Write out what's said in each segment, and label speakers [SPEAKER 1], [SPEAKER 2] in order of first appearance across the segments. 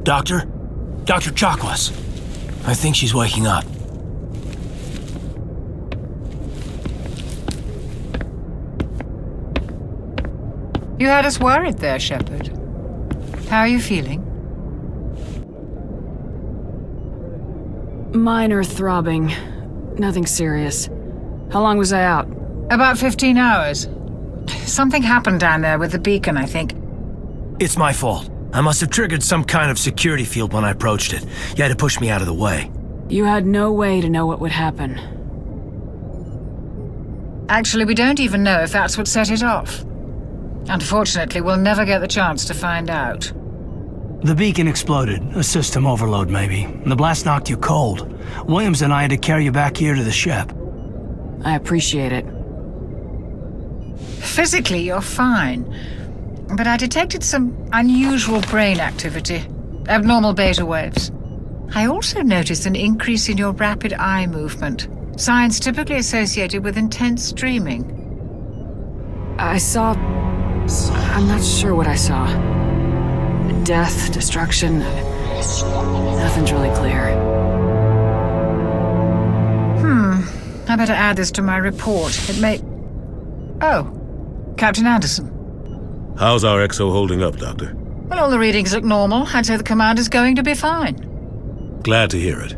[SPEAKER 1] Doctor? Dr. Chakwas. I think she's waking up.
[SPEAKER 2] You had us worried there, Shepard. How are you feeling?
[SPEAKER 3] Minor throbbing. Nothing serious. How long was I out?
[SPEAKER 2] About 15 hours. Something happened down there with the beacon, I think.
[SPEAKER 1] It's my fault. I must have triggered some kind of security field when I approached it. You had to push me out of the way.
[SPEAKER 3] You had no way to know what would happen.
[SPEAKER 2] Actually, we don't even know if that's what set it off. Unfortunately, we'll never get the chance to find out.
[SPEAKER 4] The beacon exploded. A system overload, maybe. The blast knocked you cold. Williams and I had to carry you back here to the ship.
[SPEAKER 3] I appreciate it.
[SPEAKER 2] Physically, you're fine. But I detected some unusual brain activity. Abnormal beta waves. I also noticed an increase in your rapid eye movement. Signs typically associated with intense dreaming.
[SPEAKER 3] I saw... I'm not sure what I saw. Death, destruction... Nothing's really clear.
[SPEAKER 2] I better add this to my report. It may... Oh, Captain Anderson.
[SPEAKER 5] How's our XO holding up, Doctor?
[SPEAKER 2] Well, all the readings look normal. I'd say the commander's going to be fine.
[SPEAKER 5] Glad to hear it.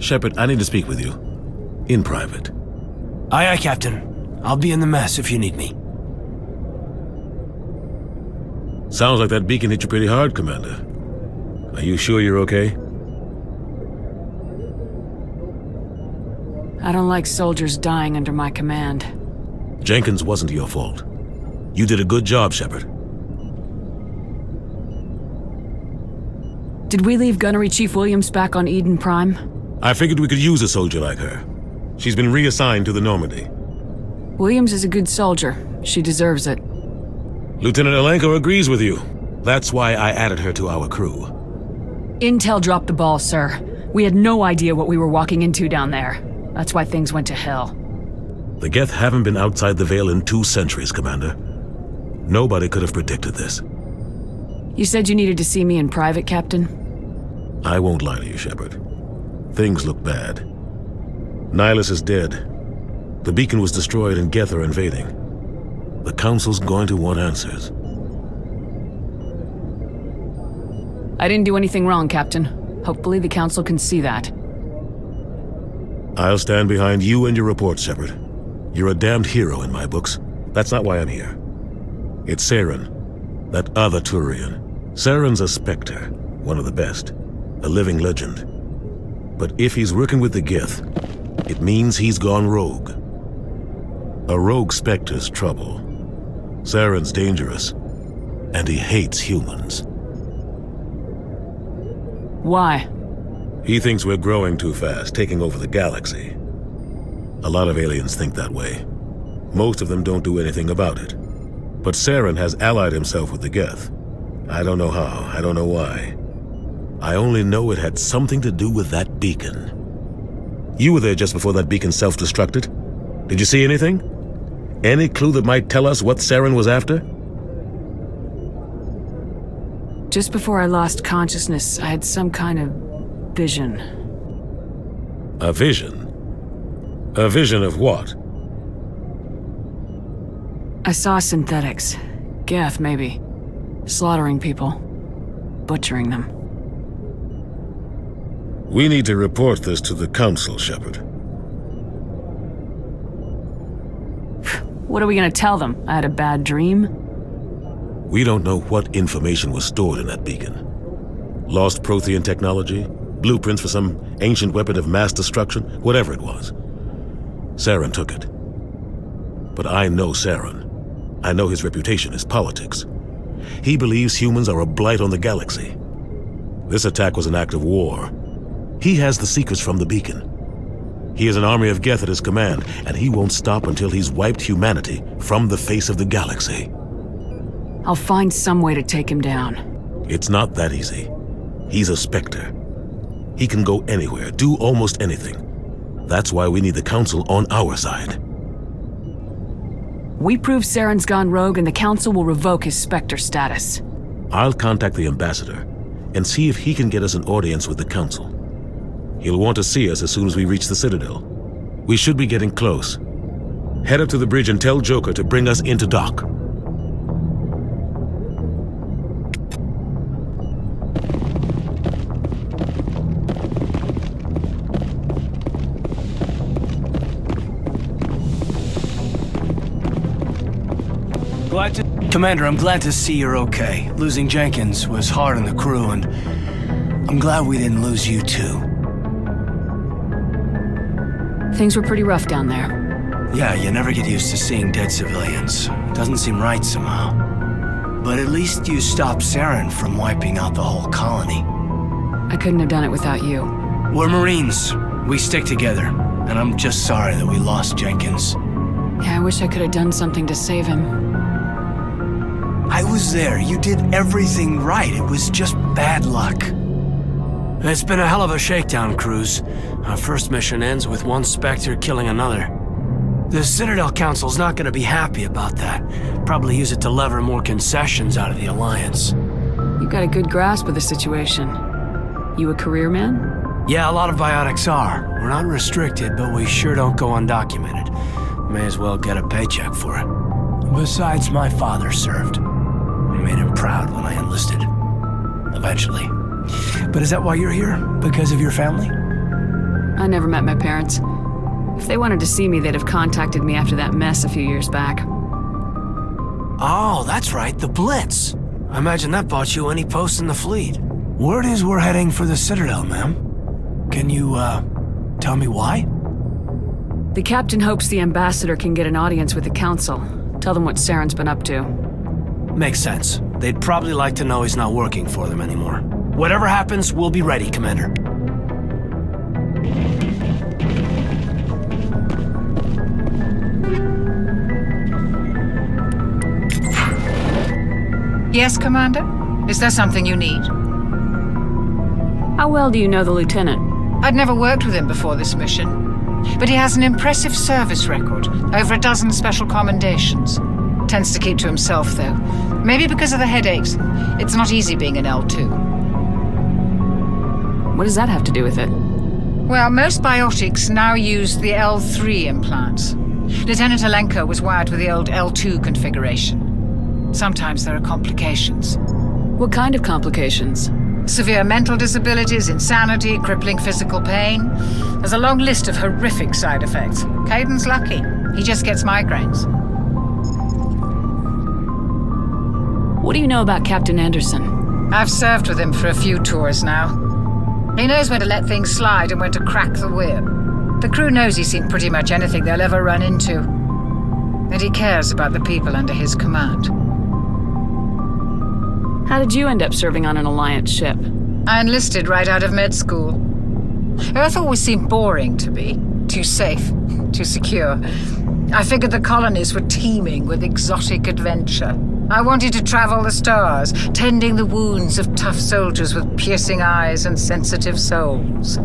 [SPEAKER 5] Shepard, I need to speak with you. In private.
[SPEAKER 1] Aye, Captain. I'll be in the mess if you need me.
[SPEAKER 5] Sounds like that beacon hit you pretty hard, Commander. Are you sure you're okay?
[SPEAKER 3] I don't like soldiers dying under my command.
[SPEAKER 5] Jenkins wasn't your fault. You did a good job, Shepard.
[SPEAKER 3] Did we leave Gunnery Chief Williams back on Eden Prime?
[SPEAKER 5] I figured we could use a soldier like her. She's been reassigned to the Normandy.
[SPEAKER 3] Williams is a good soldier. She deserves it.
[SPEAKER 5] Lieutenant Alenko agrees with you. That's why I added her to our crew.
[SPEAKER 3] Intel dropped the ball, sir. We had no idea what we were walking into down there. That's why things went to hell.
[SPEAKER 5] The Geth haven't been outside the Veil in 2 centuries, Commander. Nobody could have predicted this.
[SPEAKER 3] You said you needed to see me in private, Captain?
[SPEAKER 5] I won't lie to you, Shepard. Things look bad. Nihilus is dead. The beacon was destroyed and Geth are invading. The Council's going to want answers.
[SPEAKER 3] I didn't do anything wrong, Captain. Hopefully the Council can see that.
[SPEAKER 5] I'll stand behind you and your report, Shepard. You're a damned hero in my books. That's not why I'm here. It's Saren, that other Turian. Saren's a Spectre, one of the best, a living legend. But if he's working with the Geth, it means he's gone rogue. A rogue Spectre's trouble. Saren's dangerous, and he hates humans.
[SPEAKER 3] Why?
[SPEAKER 5] He thinks we're growing too fast, taking over the galaxy. A lot of aliens think that way. Most of them don't do anything about it. But Saren has allied himself with the Geth. I don't know how, I don't know why. I only know it had something to do with that beacon. You were there just before that beacon self-destructed. Did you see anything? Any clue that might tell us what Saren was after?
[SPEAKER 3] Just before I lost consciousness, I had some kind of vision.
[SPEAKER 5] A vision? A vision of what?
[SPEAKER 3] I saw synthetics. Geth, maybe. Slaughtering people. Butchering them.
[SPEAKER 5] We need to report this to the Council, Shepard.
[SPEAKER 3] What are we gonna tell them? I had a bad dream?
[SPEAKER 5] We don't know what information was stored in that beacon. Lost Prothean technology? Blueprints for some ancient weapon of mass destruction? Whatever it was. Saren took it. But I know Saren. I know his reputation is politics. He believes humans are a blight on the galaxy. This attack was an act of war. He has the secrets from the beacon. He has an army of Geth at his command, and he won't stop until he's wiped humanity from the face of the galaxy.
[SPEAKER 3] I'll find some way to take him down.
[SPEAKER 5] It's not that easy. He's a Spectre. He can go anywhere, do almost anything. That's why we need the Council on our side.
[SPEAKER 3] We prove Saren's gone rogue and the Council will revoke his Spectre status.
[SPEAKER 5] I'll contact the Ambassador. and see if he can get us an audience with the Council. He'll want to see us as soon as we reach the Citadel. We should be getting close. Head up to the bridge and tell Joker to bring us into dock.
[SPEAKER 4] Commander, I'm glad to see you're okay. Losing Jenkins was hard on the crew, and I'm glad we didn't lose you too.
[SPEAKER 3] Things were pretty rough down there.
[SPEAKER 4] Yeah, you never get used to seeing dead civilians. It doesn't seem right somehow. But at least you stopped Saren from wiping out the whole colony.
[SPEAKER 3] I couldn't have done it without you.
[SPEAKER 4] We're Marines. We stick together. And I'm just sorry that we lost Jenkins.
[SPEAKER 3] Yeah, I wish I could have done something to save him.
[SPEAKER 4] I was there. You did everything right. It was just bad luck. It's been a hell of a shakedown, Cruz. Our first mission ends with one Spectre killing another. The Citadel Council's not gonna be happy about that. Probably use it to lever more concessions out of the Alliance.
[SPEAKER 3] You got a good grasp of the situation. You a career man?
[SPEAKER 4] Yeah, a lot of biotics are. We're not restricted, but we sure don't go undocumented. May as well get a paycheck for it. Besides, my father served. I made him proud when I enlisted. Eventually. But is that why you're here? Because of your family?
[SPEAKER 3] I never met my parents. If they wanted to see me, they'd have contacted me after that mess a few years back.
[SPEAKER 4] Oh, that's right, the Blitz. I imagine that bought you any post in the fleet. Word is we're heading for the Citadel, ma'am. Can you, tell me why?
[SPEAKER 3] The captain hopes the ambassador can get an audience with the council. Tell them what Saren's been up to.
[SPEAKER 4] Makes sense. They'd probably like to know he's not working for them anymore. Whatever happens, we'll be ready, Commander.
[SPEAKER 2] Yes, Commander? Is there something you need?
[SPEAKER 3] How well do you know the lieutenant?
[SPEAKER 2] I'd never worked with him before this mission. But he has an impressive service record, over a dozen special commendations. Tends to keep to himself, though. Maybe because of the headaches. It's not easy being an L2.
[SPEAKER 3] What does that have to do with it?
[SPEAKER 2] Well, most biotics now use the L3 implants. Lieutenant Alenko was wired with the old L2 configuration. Sometimes there are complications.
[SPEAKER 3] What kind of complications?
[SPEAKER 2] Severe mental disabilities, insanity, crippling physical pain. There's a long list of horrific side effects. Caden's lucky. He just gets migraines.
[SPEAKER 3] What do you know about Captain Anderson?
[SPEAKER 2] I've served with him for a few tours now. He knows when to let things slide and when to crack the whip. The crew knows he's seen pretty much anything they'll ever run into. And he cares about the people under his command.
[SPEAKER 3] How did you end up serving on an Alliance ship?
[SPEAKER 2] I enlisted right out of med school. Earth always seemed boring to me. Too safe, too secure. I figured the colonies were teeming with exotic adventure. I wanted to travel the stars, tending the wounds of tough soldiers with piercing eyes and sensitive souls.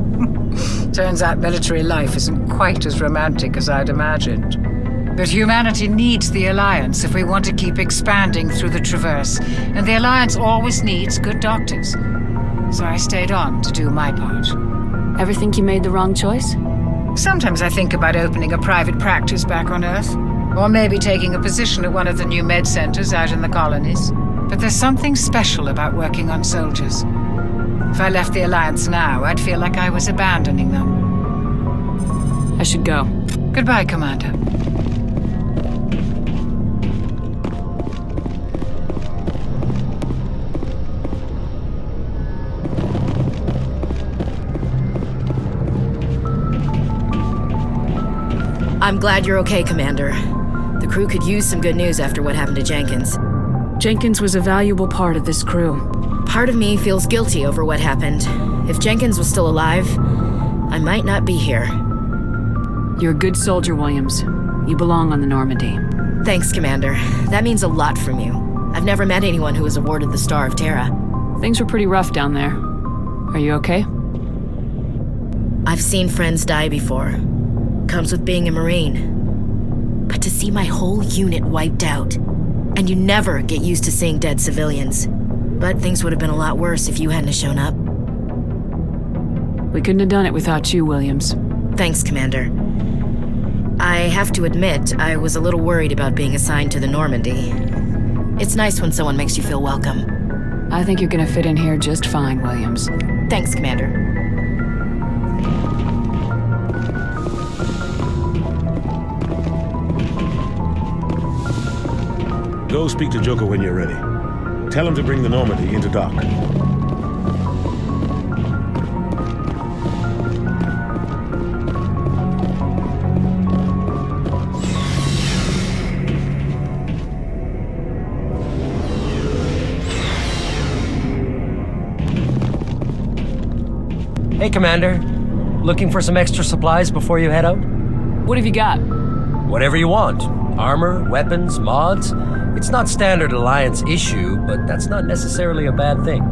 [SPEAKER 2] Turns out military life isn't quite as romantic as I'd imagined. But humanity needs the Alliance if we want to keep expanding through the Traverse, and the Alliance always needs good doctors. So I stayed on to do my part.
[SPEAKER 3] Ever think you made the wrong choice?
[SPEAKER 2] Sometimes I think about opening a private practice back on Earth. Or maybe taking a position at one of the new med centers out in the colonies. But there's something special about working on soldiers. If I left the Alliance now, I'd feel like I was abandoning them.
[SPEAKER 3] I should go.
[SPEAKER 2] Goodbye, Commander.
[SPEAKER 6] I'm glad you're okay, Commander. The crew could use some good news after what happened to Jenkins.
[SPEAKER 3] Jenkins was a valuable part of this crew.
[SPEAKER 6] Part of me feels guilty over what happened. If Jenkins was still alive, I might not be here.
[SPEAKER 3] You're a good soldier, Williams. You belong on the Normandy.
[SPEAKER 6] Thanks, Commander. That means a lot from you. I've never met anyone who was awarded the Star of Terra.
[SPEAKER 3] Things were pretty rough down there. Are you okay?
[SPEAKER 6] I've seen friends die before. Comes with being a Marine. But to see my whole unit wiped out, and you never get used to seeing dead civilians. but things would have been a lot worse if you hadn't have shown up.
[SPEAKER 3] We couldn't have done it without you, Williams.
[SPEAKER 6] Thanks, Commander. I have to admit, I was a little worried about being assigned to the Normandy. It's nice when someone makes you feel welcome.
[SPEAKER 3] I think you're gonna fit in here just fine, Williams.
[SPEAKER 6] Thanks, Commander.
[SPEAKER 5] Go speak to Joker when you're ready. Tell him to bring the Normandy into dock.
[SPEAKER 7] Hey, Commander. Looking for some extra supplies before you head out?
[SPEAKER 3] What have you got?
[SPEAKER 7] Whatever you want. Armor, weapons, mods. It's not standard Alliance issue, but that's not necessarily a bad thing.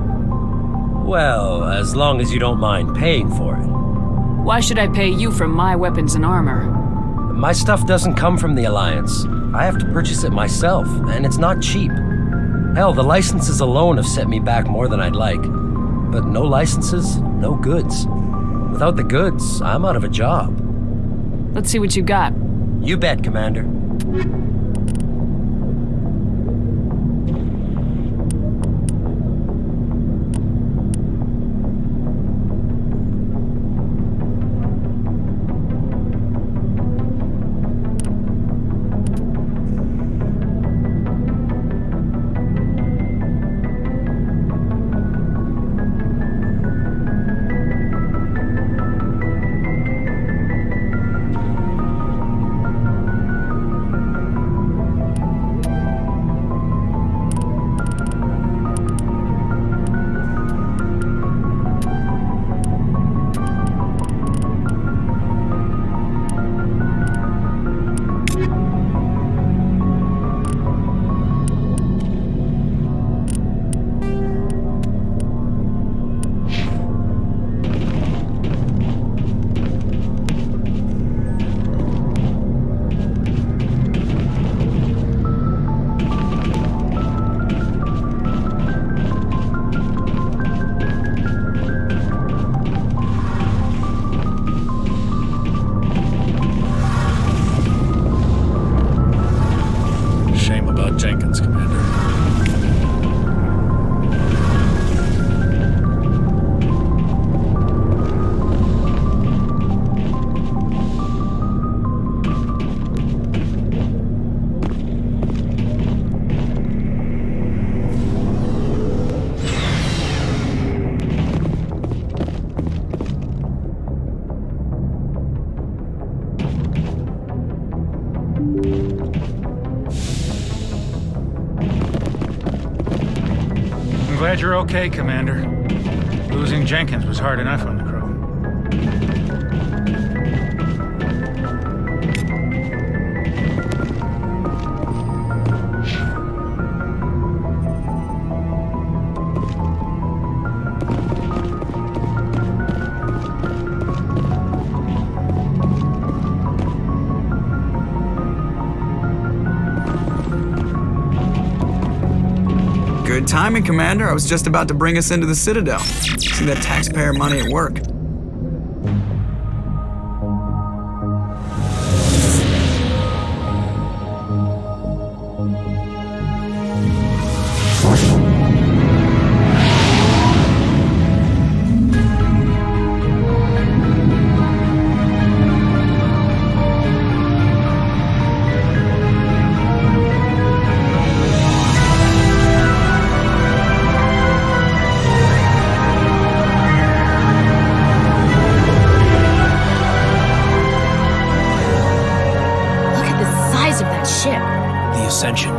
[SPEAKER 7] Well, as long as you don't mind paying for it.
[SPEAKER 3] Why should I pay you for my weapons and armor?
[SPEAKER 7] My stuff doesn't come from the Alliance. I have to purchase it myself, and it's not cheap. Hell, the licenses alone have set me back more than I'd like. But no licenses, no goods. Without the goods, I'm out of a job.
[SPEAKER 3] Let's see what you got.
[SPEAKER 7] You bet, Commander.
[SPEAKER 8] Glad you're okay, Commander. Losing Jenkins was hard enough on the crew.
[SPEAKER 9] Good timing, Commander. I was just about to bring us into the Citadel. See that taxpayer money at work.
[SPEAKER 1] Ascension,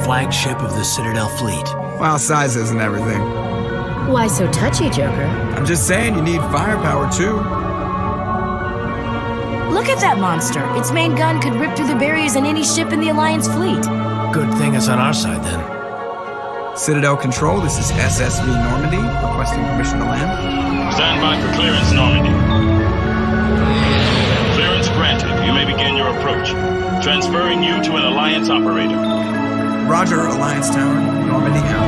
[SPEAKER 1] flagship of the Citadel fleet.
[SPEAKER 9] Well, size isn't everything.
[SPEAKER 6] Why so touchy, Joker?
[SPEAKER 9] I'm just saying you need firepower, too.
[SPEAKER 6] Look at that monster. Its main gun could rip through the barriers in any ship in the Alliance fleet.
[SPEAKER 1] Good thing it's on our side, then.
[SPEAKER 9] Citadel Control, this is SSV Normandy, requesting permission to land.
[SPEAKER 10] Stand by for clearance, Normandy. Clearance granted. You may begin your approach. Transferring you to an Alliance operator.
[SPEAKER 9] Roger, Alliance Tower. Normandy out.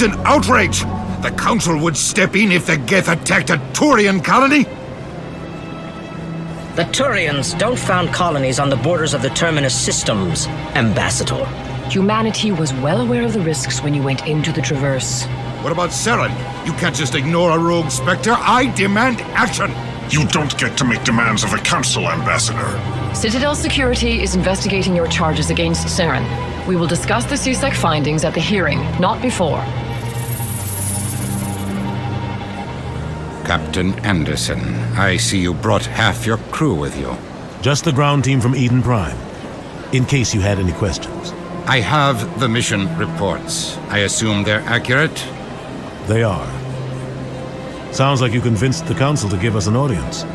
[SPEAKER 11] is an outrage! The Council would step in if the Geth attacked a Turian colony?
[SPEAKER 12] The Turians don't found colonies on the borders of the Terminus systems, Ambassador.
[SPEAKER 3] Humanity was well aware of the risks when you went into the Traverse.
[SPEAKER 11] What about Saren? You can't just ignore a rogue Spectre. I demand action!
[SPEAKER 13] You don't get to make demands of the Council, Ambassador.
[SPEAKER 3] Citadel Security is investigating your charges against Saren. We will discuss the CSEC findings at the hearing, not before.
[SPEAKER 14] Captain Anderson, I see you brought half your crew with you.
[SPEAKER 5] Just the ground team from Eden Prime, in case you had any questions.
[SPEAKER 14] I have the mission reports. I assume they're accurate?
[SPEAKER 5] They are. Sounds like you convinced the Council to give us an audience.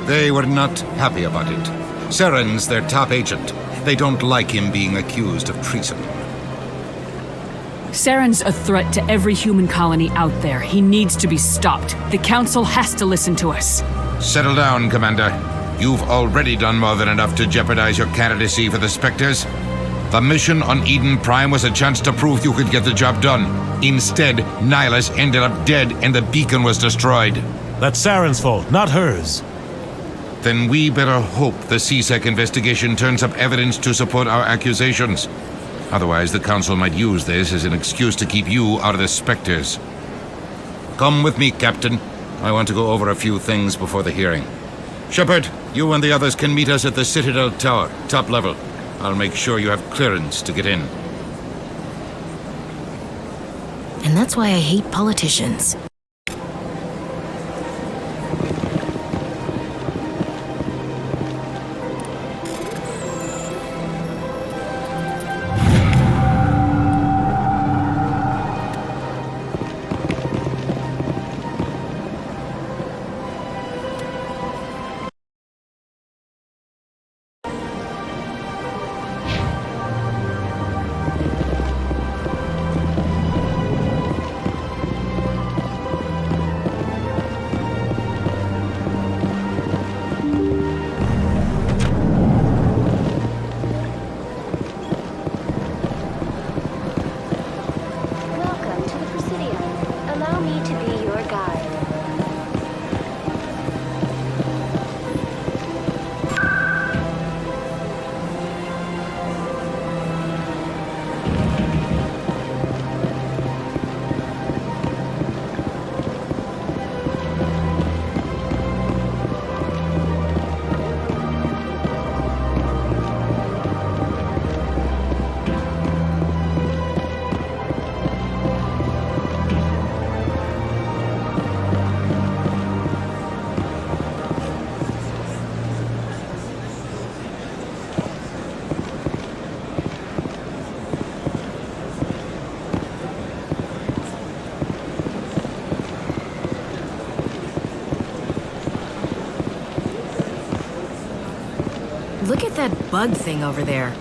[SPEAKER 14] They were not happy about it. Saren's their top agent. They don't like him being accused of treason.
[SPEAKER 3] Saren's a threat to every human colony out there. He needs to be stopped. The Council has to listen to us.
[SPEAKER 14] Settle down, Commander. You've already done more than enough to jeopardize your candidacy for the Spectres. The mission on Eden Prime was a chance to prove you could get the job done. Instead, Nihilus ended up dead and the beacon was destroyed.
[SPEAKER 5] That's Saren's fault, not hers.
[SPEAKER 14] Then we better hope the CSEC investigation turns up evidence to support our accusations. Otherwise, the Council might use this as an excuse to keep you out of the Spectres. Come with me, Captain. I want to go over a few things before the hearing. Shepard, you and the others can meet us at the Citadel Tower, top level. I'll make sure you have clearance to get in.
[SPEAKER 6] And that's why I hate politicians. Look at that bug thing over there.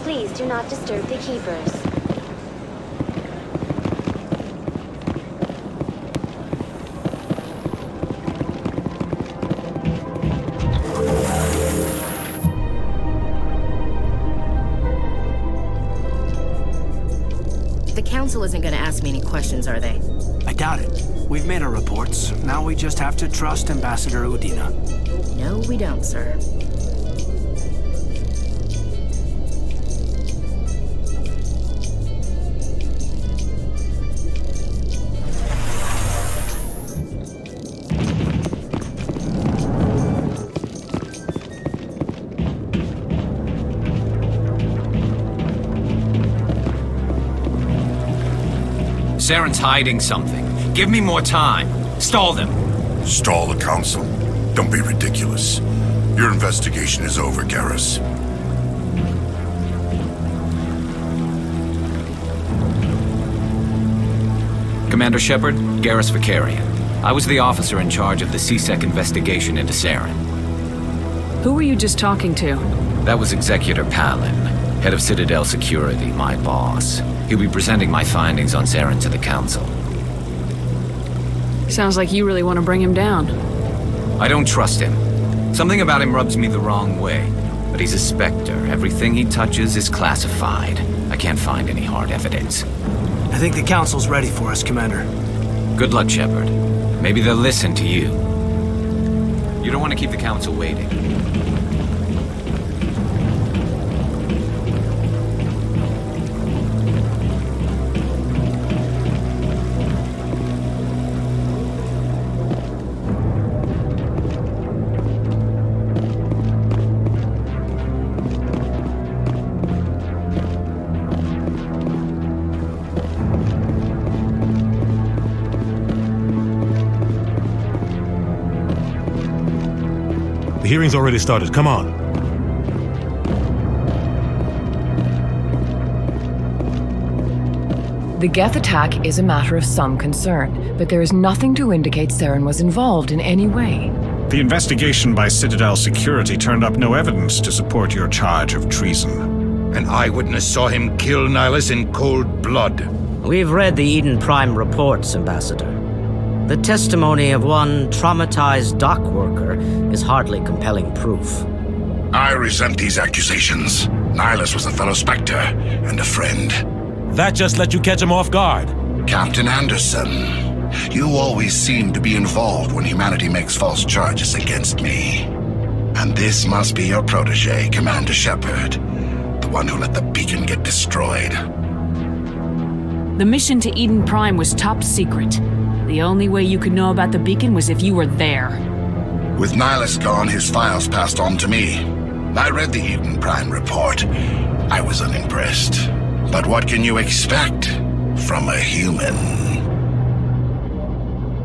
[SPEAKER 15] Please do not disturb the keepers.
[SPEAKER 6] The Council isn't gonna ask me any questions, are they?
[SPEAKER 4] I doubt it. We've made our reports. Now we just have to trust Ambassador Udina.
[SPEAKER 6] No, we don't, sir.
[SPEAKER 16] Saren's hiding something. Give me more time. Stall them.
[SPEAKER 13] Stall the Council? Don't be ridiculous. Your investigation is over, Garrus.
[SPEAKER 16] Commander Shepard, Garrus Vicarian. I was the officer in charge of the CSEC investigation into Saren.
[SPEAKER 3] Who were you just talking to?
[SPEAKER 16] That was Executor Palin, head of Citadel Security, my boss. He'll be presenting my findings on Saren to the Council.
[SPEAKER 3] Sounds like you really want to bring him down.
[SPEAKER 16] I don't trust him. Something about him rubs me the wrong way. But he's a Spectre. Everything he touches is classified. I can't find any hard evidence.
[SPEAKER 4] I think the Council's ready for us, Commander.
[SPEAKER 16] Good luck, Shepard. Maybe they'll listen to you. You don't want to keep the Council waiting.
[SPEAKER 5] The hearing's already started. Come on.
[SPEAKER 17] The Geth attack is a matter of some concern, but there is nothing to indicate Saren was involved in any way.
[SPEAKER 8] The investigation by Citadel Security turned up no evidence to support your charge of treason.
[SPEAKER 11] An eyewitness saw him kill Nihilus in cold blood.
[SPEAKER 12] We've read the Eden Prime reports, Ambassador. The testimony of one traumatized dock worker is hardly compelling proof.
[SPEAKER 13] I resent these accusations. Nihilus was a fellow Spectre and a friend.
[SPEAKER 5] That just let you catch him off guard.
[SPEAKER 13] Captain Anderson, you always seem to be involved when humanity makes false charges against me. And this must be your protege, Commander Shepard, the one who let the beacon get destroyed.
[SPEAKER 3] The mission to Eden Prime was top secret. The only way you could know about the beacon was if you were there.
[SPEAKER 13] With Nihilus gone, his files passed on to me. I read the Eden Prime report. I was unimpressed. But what can you expect from a human?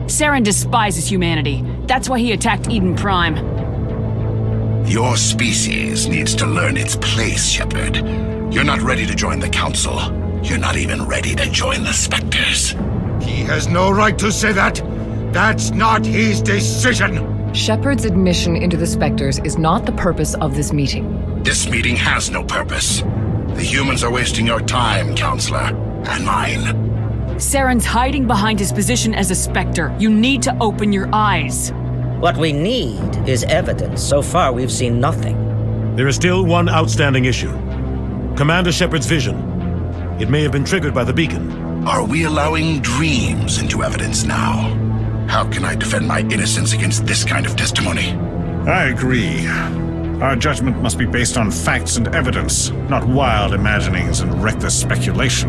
[SPEAKER 3] Saren despises humanity. That's why he attacked Eden Prime.
[SPEAKER 13] Your species needs to learn its place, Shepard. You're not ready to join the Council. You're not even ready to join the Spectres.
[SPEAKER 11] He has no right to say that. That's not his decision.
[SPEAKER 17] Shepard's admission into the Spectres is not the purpose of this meeting.
[SPEAKER 13] This meeting has no purpose. The humans are wasting your time, Counselor, and mine.
[SPEAKER 3] Saren's hiding behind his position as a Spectre. You need to open your eyes.
[SPEAKER 12] What we need is evidence. So far, we've seen nothing.
[SPEAKER 5] There is still one outstanding issue. Commander Shepard's vision. It may have been triggered by the beacon.
[SPEAKER 13] Are we allowing dreams into evidence now? How can I defend my innocence against this kind of testimony?
[SPEAKER 8] I agree. Our judgment must be based on facts and evidence, not wild imaginings and reckless speculation.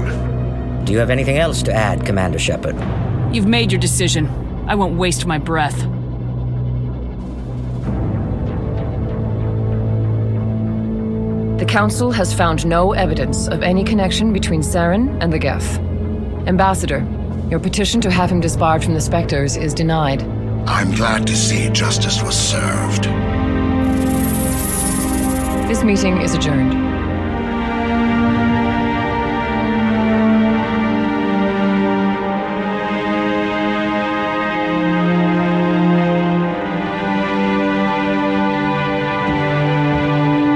[SPEAKER 12] Do you have anything else to add, Commander Shepard?
[SPEAKER 3] You've made your decision. I won't waste my breath.
[SPEAKER 17] The Council has found no evidence of any connection between Saren and the Geth. Ambassador, your petition to have him disbarred from the Spectres is denied.
[SPEAKER 13] I'm glad to see justice was served.
[SPEAKER 17] This meeting is adjourned.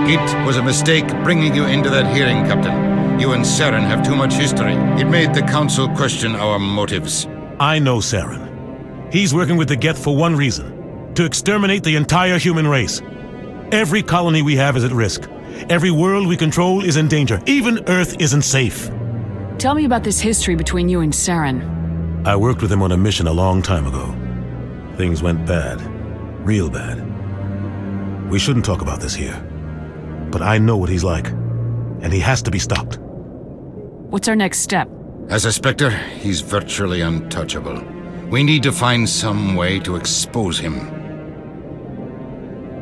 [SPEAKER 14] It was a mistake bringing you into that hearing, Captain. You and Saren have too much history. It made the Council question our motives.
[SPEAKER 5] I know Saren. He's working with the Geth for one reason: to exterminate the entire human race. Every colony we have is at risk. Every world we control is in danger. Even Earth isn't safe.
[SPEAKER 3] Tell me about this history between you and Saren.
[SPEAKER 5] I worked with him on a mission a long time ago. Things went bad. Real bad. We shouldn't talk about this here. But I know what he's like, and he has to be stopped.
[SPEAKER 3] What's our next step?
[SPEAKER 14] As a Spectre, he's virtually untouchable. We need to find some way to expose him.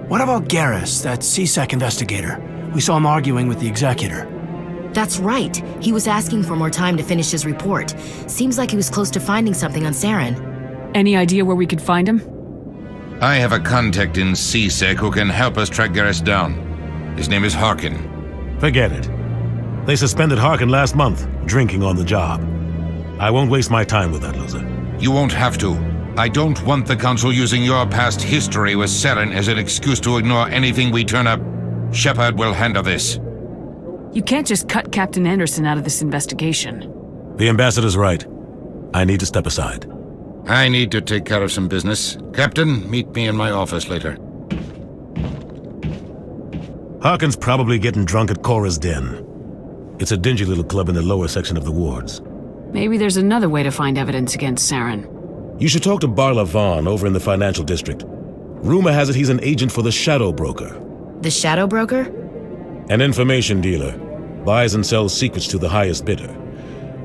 [SPEAKER 4] What about Garrus, that CSEC investigator? We saw him arguing with the Executor.
[SPEAKER 6] That's right. He was asking for more time to finish his report. Seems like he was close to finding something on Saren.
[SPEAKER 3] Any idea where we could find him?
[SPEAKER 14] I have a contact in CSEC who can help us track Garrus down. His name is Harkin.
[SPEAKER 5] Forget it. They suspended Harkin last month, drinking on the job. I won't waste my time with that loser.
[SPEAKER 14] You won't have to. I don't want the Council using your past history with Saren as an excuse to ignore anything we turn up. Shepard will handle this.
[SPEAKER 3] You can't just cut Captain Anderson out of this investigation.
[SPEAKER 5] The Ambassador's right. I need to step aside.
[SPEAKER 14] I need to take care of some business. Captain, meet me in my office later.
[SPEAKER 5] Harkin's probably getting drunk at Cora's den. It's a dingy little club in the lower section of the wards.
[SPEAKER 3] Maybe there's another way to find evidence against Saren.
[SPEAKER 5] You should talk to Barla Vaughn over in the financial district. Rumor has it he's an agent for the Shadow Broker.
[SPEAKER 6] The Shadow Broker?
[SPEAKER 5] An information dealer. Buys and sells secrets to the highest bidder.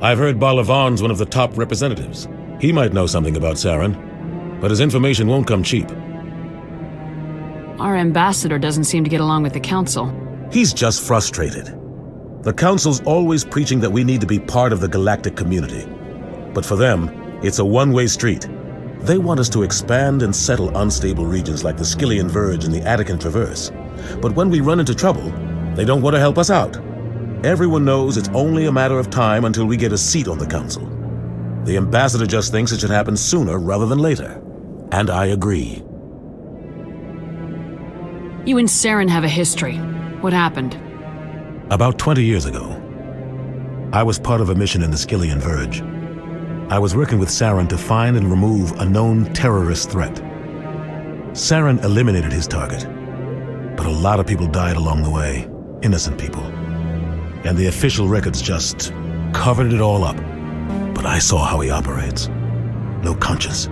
[SPEAKER 5] I've heard Barla Vaughn's one of the top representatives. He might know something about Saren, but his information won't come cheap.
[SPEAKER 3] Our ambassador doesn't seem to get along with the council.
[SPEAKER 5] He's just frustrated. The council's always preaching that we need to be part of the galactic community. But for them, it's a one-way street. They want us to expand and settle unstable regions like the Skillian Verge and the Attican Traverse. But when we run into trouble, they don't want to help us out. Everyone knows it's only a matter of time until we get a seat on the council. The ambassador just thinks it should happen sooner rather than later. And I agree.
[SPEAKER 3] You and Saren have a history. What happened?
[SPEAKER 5] About 20 years ago, I was part of a mission in the Skillian Verge. I was working with Saren to find and remove a known terrorist threat. Saren eliminated his target, but a lot of people died along the way, innocent people. And the official records just covered it all up. But I saw how he operates. No conscience,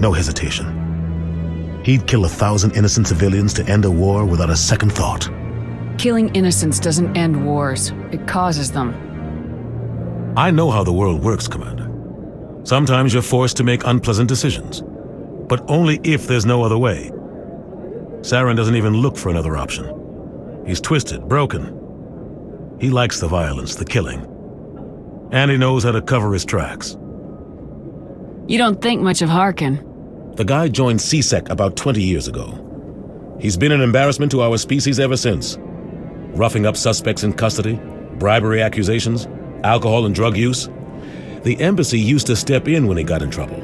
[SPEAKER 5] no hesitation. He'd kill 1,000 innocent civilians to end a war without a second thought.
[SPEAKER 3] Killing innocents doesn't end wars. It causes them.
[SPEAKER 5] I know how the world works, Commander. Sometimes you're forced to make unpleasant decisions, but only if there's no other way. Saren doesn't even look for another option. He's twisted, broken. He likes the violence, the killing. And he knows how to cover his tracks.
[SPEAKER 3] You don't think much of Harkin.
[SPEAKER 5] The guy joined CSEC about 20 years ago. He's been an embarrassment to our species ever since. Roughing up suspects in custody, bribery accusations, alcohol and drug use. The embassy used to step in when he got in trouble.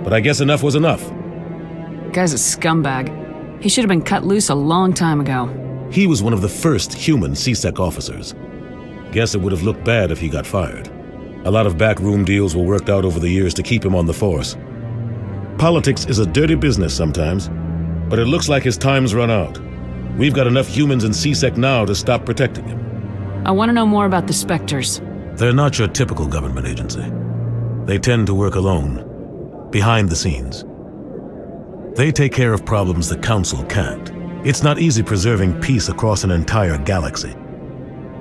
[SPEAKER 5] But I guess enough was enough.
[SPEAKER 3] The guy's a scumbag. He should have been cut loose a long time ago.
[SPEAKER 5] He was one of the first human CSEC officers. Guess it would have looked bad if he got fired. A lot of backroom deals were worked out over the years to keep him on the force. Politics is a dirty business sometimes, but it looks like his time's run out. We've got enough humans in CSEC now to stop protecting him.
[SPEAKER 3] I want to know more about the Spectres.
[SPEAKER 5] They're not your typical government agency. They tend to work alone, behind the scenes. They take care of problems the Council can't. It's not easy preserving peace across an entire galaxy.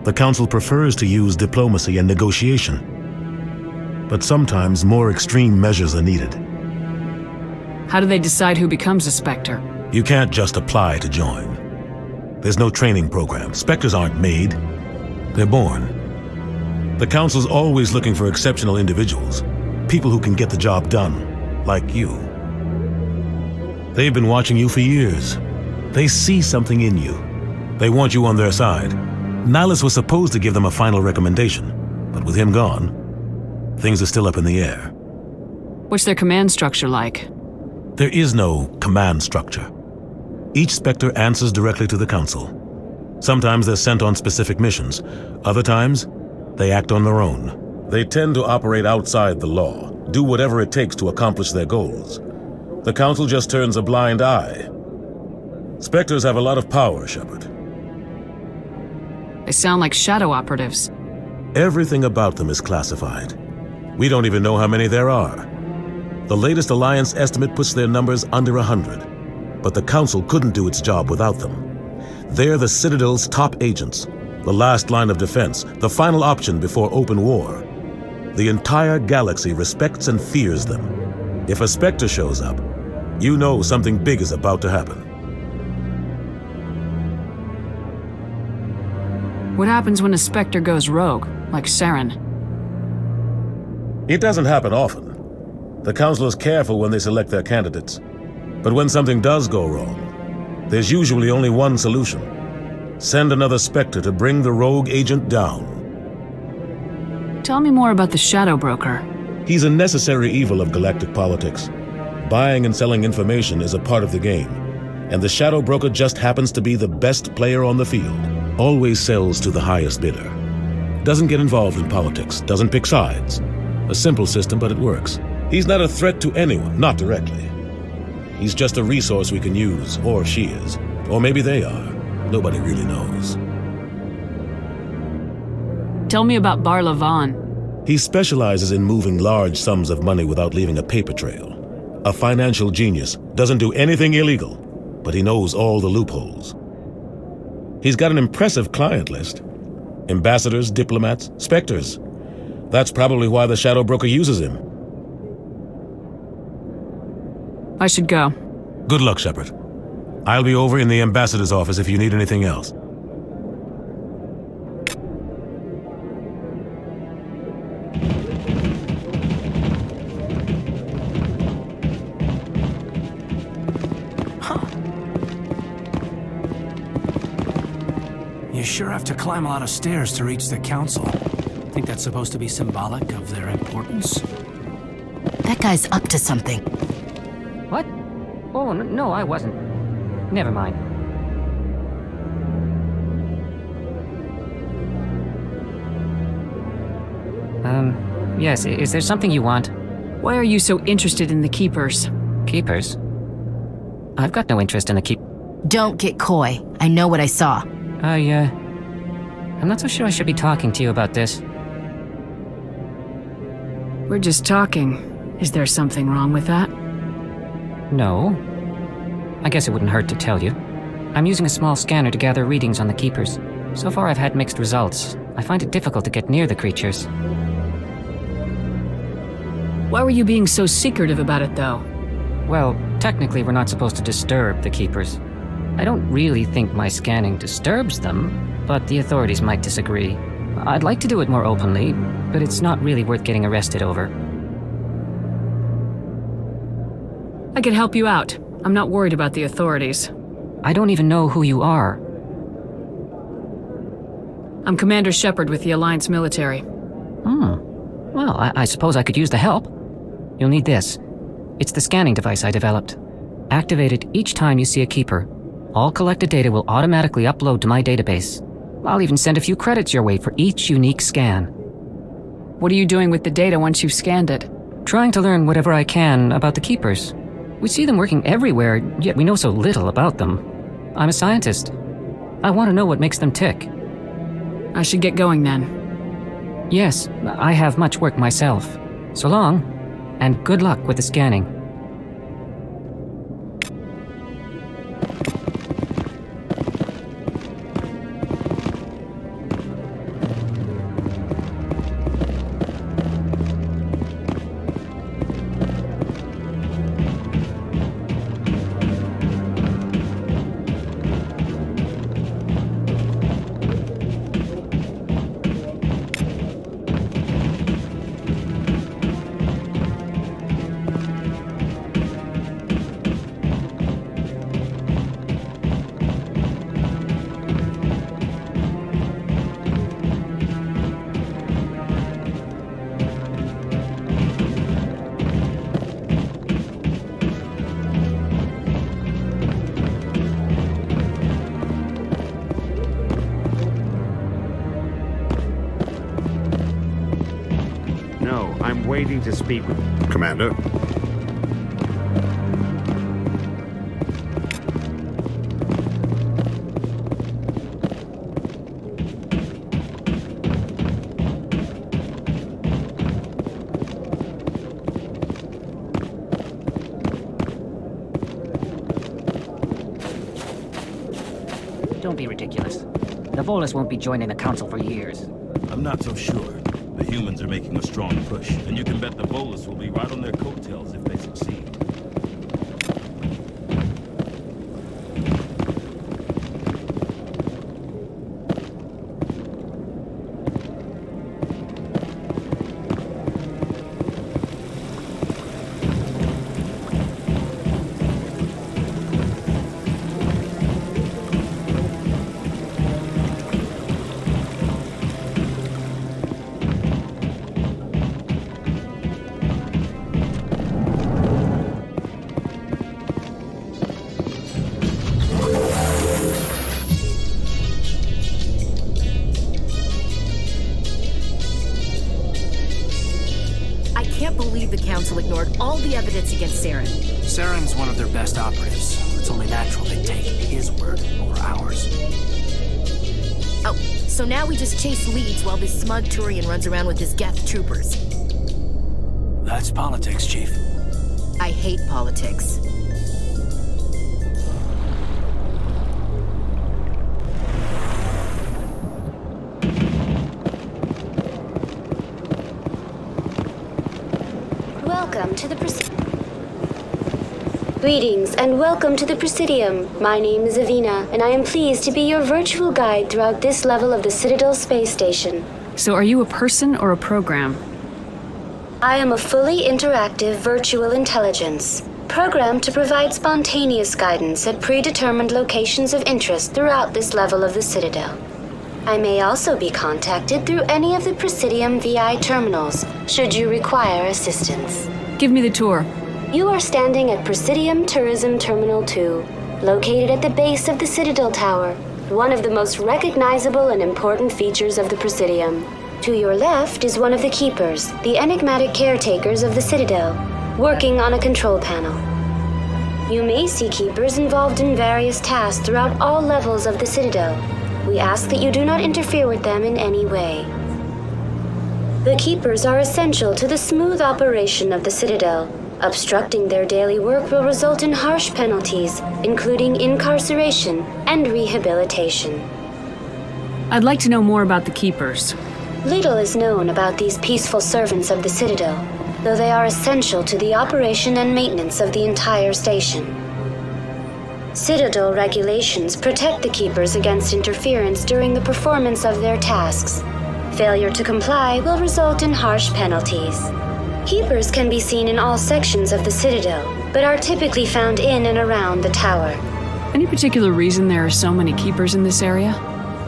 [SPEAKER 5] The Council prefers to use diplomacy and negotiation. But sometimes more extreme measures are needed.
[SPEAKER 3] How do they decide who becomes a Spectre?
[SPEAKER 5] You can't just apply to join. There's no training program. Spectres aren't made. They're born. The Council's always looking for exceptional individuals. People who can get the job done, like you. They've been watching you for years. They see something in you. They want you on their side. Nihilus was supposed to give them a final recommendation, but with him gone, things are still up in the air.
[SPEAKER 3] What's their command structure like?
[SPEAKER 5] There is no command structure. Each Spectre answers directly to the Council. Sometimes they're sent on specific missions. Other times, they act on their own. They tend to operate outside the law, do whatever it takes to accomplish their goals. The Council just turns a blind eye. Spectres have a lot of power, Shepard.
[SPEAKER 3] They sound like shadow operatives.
[SPEAKER 5] Everything about them is classified. We don't even know how many there are. The latest Alliance estimate puts their numbers under 100, but the Council couldn't do its job without them. They're the Citadel's top agents, the last line of defense, the final option before open war. The entire galaxy respects and fears them. If a Spectre shows up, you know something big is about to happen.
[SPEAKER 3] What happens when a Spectre goes rogue, like Saren?
[SPEAKER 5] It doesn't happen often. The Council is careful when they select their candidates. But when something does go wrong, there's usually only one solution. Send another Spectre to bring the rogue agent down.
[SPEAKER 3] Tell me more about the Shadow Broker.
[SPEAKER 5] He's a necessary evil of galactic politics. Buying and selling information is a part of the game, and the Shadow Broker just happens to be the best player on the field. Always sells to the highest bidder. Doesn't get involved in politics, doesn't pick sides. A simple system, but it works. He's not a threat to anyone, not directly. He's just a resource we can use, or she is. Or maybe they are. Nobody really knows.
[SPEAKER 3] Tell me about Barla Vaughn.
[SPEAKER 5] He specializes in moving large sums of money without leaving a paper trail. A financial genius, doesn't do anything illegal, but he knows all the loopholes. He's got an impressive client list. Ambassadors, diplomats, specters. That's probably why the shadow broker uses him.
[SPEAKER 3] I should go.
[SPEAKER 5] Good luck, Shepard. I'll be over in the ambassador's office if you need anything else.
[SPEAKER 4] You sure have to climb a lot of stairs to reach the council. Think that's supposed to be symbolic of their importance?
[SPEAKER 6] That guy's up to something.
[SPEAKER 18] What? Oh, no, I wasn't. Never mind. Yes, is there something you want?
[SPEAKER 3] Why are you so interested in the Keepers?
[SPEAKER 18] Keepers? I've got no interest in the Keep...
[SPEAKER 6] Don't get coy. I know what I saw.
[SPEAKER 18] I'm not so sure I should be talking to you about this.
[SPEAKER 3] We're just talking. Is there something wrong with that?
[SPEAKER 18] No. I guess it wouldn't hurt to tell you. I'm using a small scanner to gather readings on the Keepers. So far I've had mixed results. I find it difficult to get near the creatures.
[SPEAKER 3] Why were you being so secretive about it, though?
[SPEAKER 18] Well, technically we're not supposed to disturb the Keepers. I don't really think my scanning disturbs them, but the authorities might disagree. I'd like to do it more openly, but it's not really worth getting arrested over.
[SPEAKER 3] I could help you out. I'm not worried about the authorities.
[SPEAKER 18] I don't even know who you are.
[SPEAKER 3] I'm Commander Shepard with the Alliance military.
[SPEAKER 18] Well, I suppose I could use the help. You'll need this. It's the scanning device I developed. Activate it each time you see a Keeper. All collected data will automatically upload to my database. I'll even send a few credits your way for each unique scan.
[SPEAKER 3] What are you doing with the data once you've scanned it?
[SPEAKER 18] Trying to learn whatever I can about the Keepers. We see them working everywhere, yet we know so little about them. I'm a scientist. I want to know what makes them tick.
[SPEAKER 3] I should get going then.
[SPEAKER 18] Yes, I have much work myself. So long, and good luck with the scanning.
[SPEAKER 19] Waiting to speak with
[SPEAKER 11] Commander.
[SPEAKER 18] Don't be ridiculous. The Volus won't be joining the Council for years.
[SPEAKER 20] I'm not so sure. The humans are making a strong push, and you can bet the Volus will be right on their coattails if they succeed.
[SPEAKER 6] Ignored all the evidence against Saren.
[SPEAKER 4] Saren's one of their best operatives. It's only natural they take his word over ours.
[SPEAKER 6] Oh, so now we just chase leads while this smug Turian runs around with his Geth troopers.
[SPEAKER 4] That's politics, Chief.
[SPEAKER 6] I hate politics.
[SPEAKER 15] Welcome to the Greetings and welcome to the Presidium. My name is Avina, and I am pleased to be your virtual guide throughout this level of the Citadel space station.
[SPEAKER 3] So are you a person or a program?
[SPEAKER 15] I am a fully interactive virtual intelligence, programmed to provide spontaneous guidance at predetermined locations of interest throughout this level of the Citadel. I may also be contacted through any of the Presidium VI terminals, should you require assistance.
[SPEAKER 3] Give me the tour.
[SPEAKER 15] You are standing at Presidium Tourism Terminal 2, located at the base of the Citadel Tower, one of the most recognizable and important features of the Presidium. To your left is one of the Keepers, the enigmatic caretakers of the Citadel, working on a control panel. You may see Keepers involved in various tasks throughout all levels of the Citadel. We ask that you do not interfere with them in any way. The Keepers are essential to the smooth operation of the Citadel. Obstructing their daily work will result in harsh penalties, including incarceration and rehabilitation.
[SPEAKER 3] I'd like to know more about the Keepers.
[SPEAKER 15] Little is known about these peaceful servants of the Citadel, though they are essential to the operation and maintenance of the entire station. Citadel regulations protect the Keepers against interference during the performance of their tasks. Failure to comply will result in harsh penalties. Keepers can be seen in all sections of the Citadel, but are typically found in and around the tower.
[SPEAKER 3] Any particular reason there are so many Keepers in this area?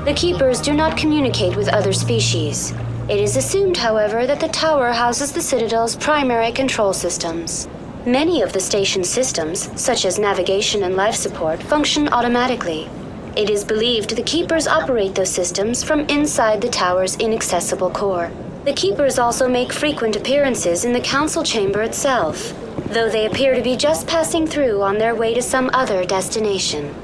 [SPEAKER 15] The Keepers do not communicate with other species. It is assumed, however, that the tower houses the Citadel's primary control systems. Many of the station's systems, such as navigation and life support, function automatically. It is believed the Keepers operate those systems from inside the tower's inaccessible core. The Keepers also make frequent appearances in the council chamber itself, though they appear to be just passing through on their way to some other destination.